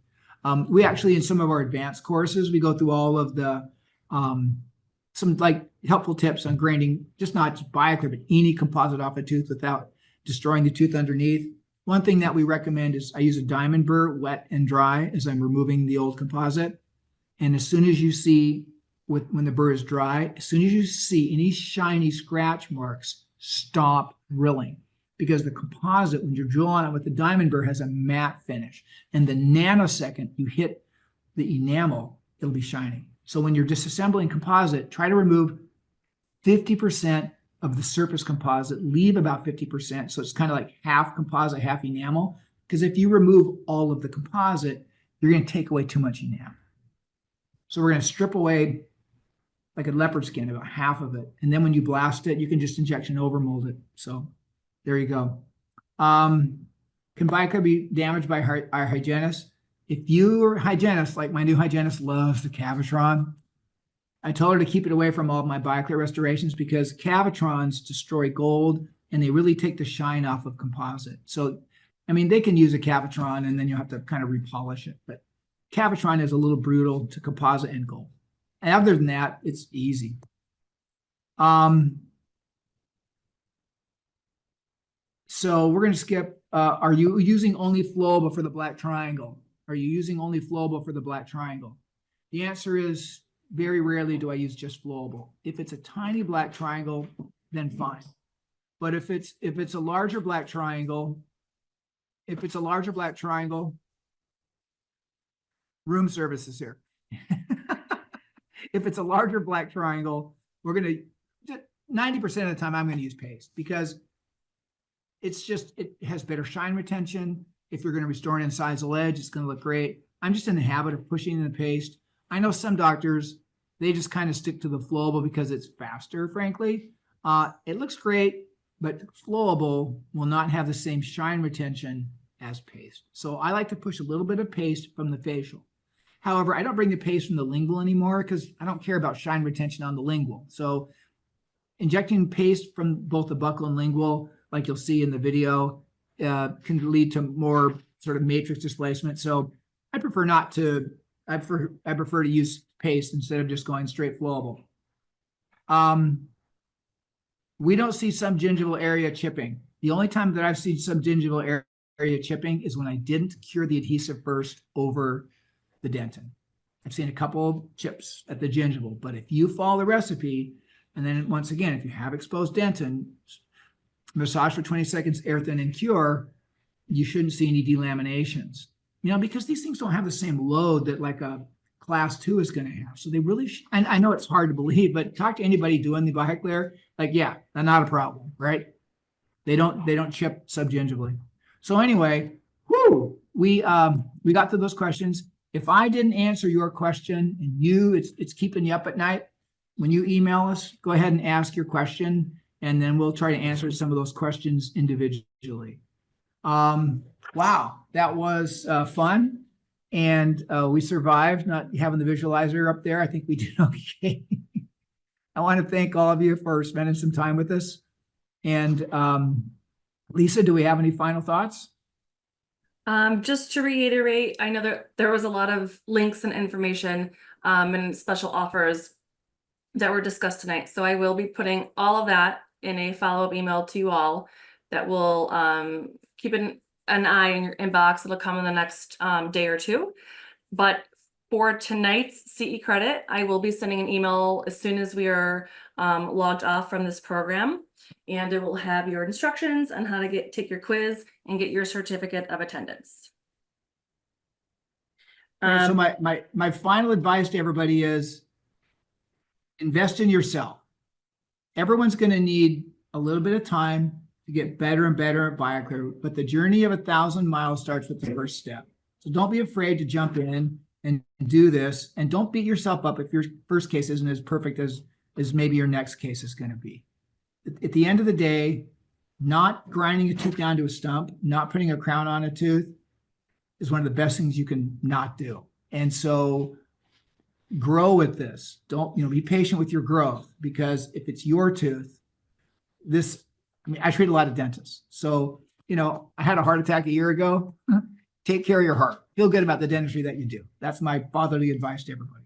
A: We actually, in some of our advanced courses, we go through all of the some like helpful tips on grinding, just not just Bioclear, but any composite off a tooth without destroying the tooth underneath. One thing that we recommend is I use a diamond burr, wet and dry, as I'm removing the old composite. And as soon as you see, when the burr is dry, as soon as you see any shiny scratch marks, stop drilling. Because the composite, when you're drilling it with the diamond burr, has a matte finish. And the nanosecond you hit the enamel, it'll be shiny. So when you're disassembling composite, try to remove 50% of the surface composite, leave about 50%. So it's kind of like half composite, half enamel. Because if you remove all of the composite, you're going to take away too much enamel. So we're going to strip away like a leopard skin, about half of it. And then when you blast it, you can just injection overmold it. So there you go. Can Bioclear be damaged by our hygienist? If you're a hygienist, like my new hygienist loves the Cavitron, I told her to keep it away from all of my Bioclear restorations because Cavitrons destroy gold and they really take the shine off of composite. So, I mean, they can use a Cavitron and then you'll have to kind of repolish it. But Cavitron is a little brutal to composite and gold. And other than that, it's easy. So we're going to skip. Are you using only flowable for the black triangle? Are you using only flowable for the black triangle? The answer is very rarely do I use just flowable. If it's a tiny black triangle, then fine. But if it's a larger black triangle, room service is here. If it's a larger black triangle, we're going to 90% of the time I'm going to use paste because it has better shine retention. If you're going to restore an incisal edge, it's going to look great. I'm just in the habit of pushing in the paste. I know some doctors, they just kind of stick to the flowable because it's faster, frankly. It looks great, but flowable will not have the same shine retention as paste. So I like to push a little bit of paste from the facial. However, I don't bring the paste from the lingual anymore because I don't care about shine retention on the lingual. So injecting paste from both the buccal and lingual, like you'll see in the video, can lead to more sort of matrix displacement. So I prefer not to, I prefer to use paste instead of just going straight flowable. We don't see subgingival area chipping. The only time that I've seen subgingival area chipping is when I didn't cure the adhesive first over the dentin. I've seen a couple of chips at the gingival, but if you follow the recipe, and then once again, if you have exposed dentin, massage for 20 seconds, air thin, and cure, you shouldn't see any delaminations. Because these things don't have the same load that like a class 2 is going to have. So they really, and I know it's hard to believe, but talk to anybody doing the Bioclear, like, yeah, not a problem, right? They don't chip subgingivally. So anyway, we got to those questions. If I didn't answer your question and it's keeping you up at night, when you email us, go ahead and ask your question, and then we'll try to answer some of those questions individually. Wow, that was fun. And we survived not having the visualizer up there. I think we did okay. I want to thank all of you for spending some time with us. And Lisa, do we have any final thoughts?
B: Just to reiterate, I know that there was a lot of links and information and special offers that were discussed tonight. So I will be putting all of that in a follow-up email to you all that will keep an eye in your inbox. It'll come in the next day or two. But for tonight's CE credit, I will be sending an email as soon as we are logged off from this program. And it will have your instructions on how to take your quiz and get your certificate of attendance.
A: So my final advice to everybody is invest in yourself. Everyone's going to need a little bit of time to get better and better at Bioclear, but the journey of 1,000 miles starts with the first step. So don't be afraid to jump in and do this, and don't beat yourself up if your first case isn't as perfect as maybe your next case is going to be. At the end of the day, not grinding a tooth down to a stump, not putting a crown on a tooth is one of the best things you can not do. And so grow with this. Don't, be patient with your growth, because if it's your tooth, I treat a lot of dentists. So, I had a heart attack a year ago. Take care of your heart. Feel good about the dentistry that you do. That's my fatherly advice to everybody.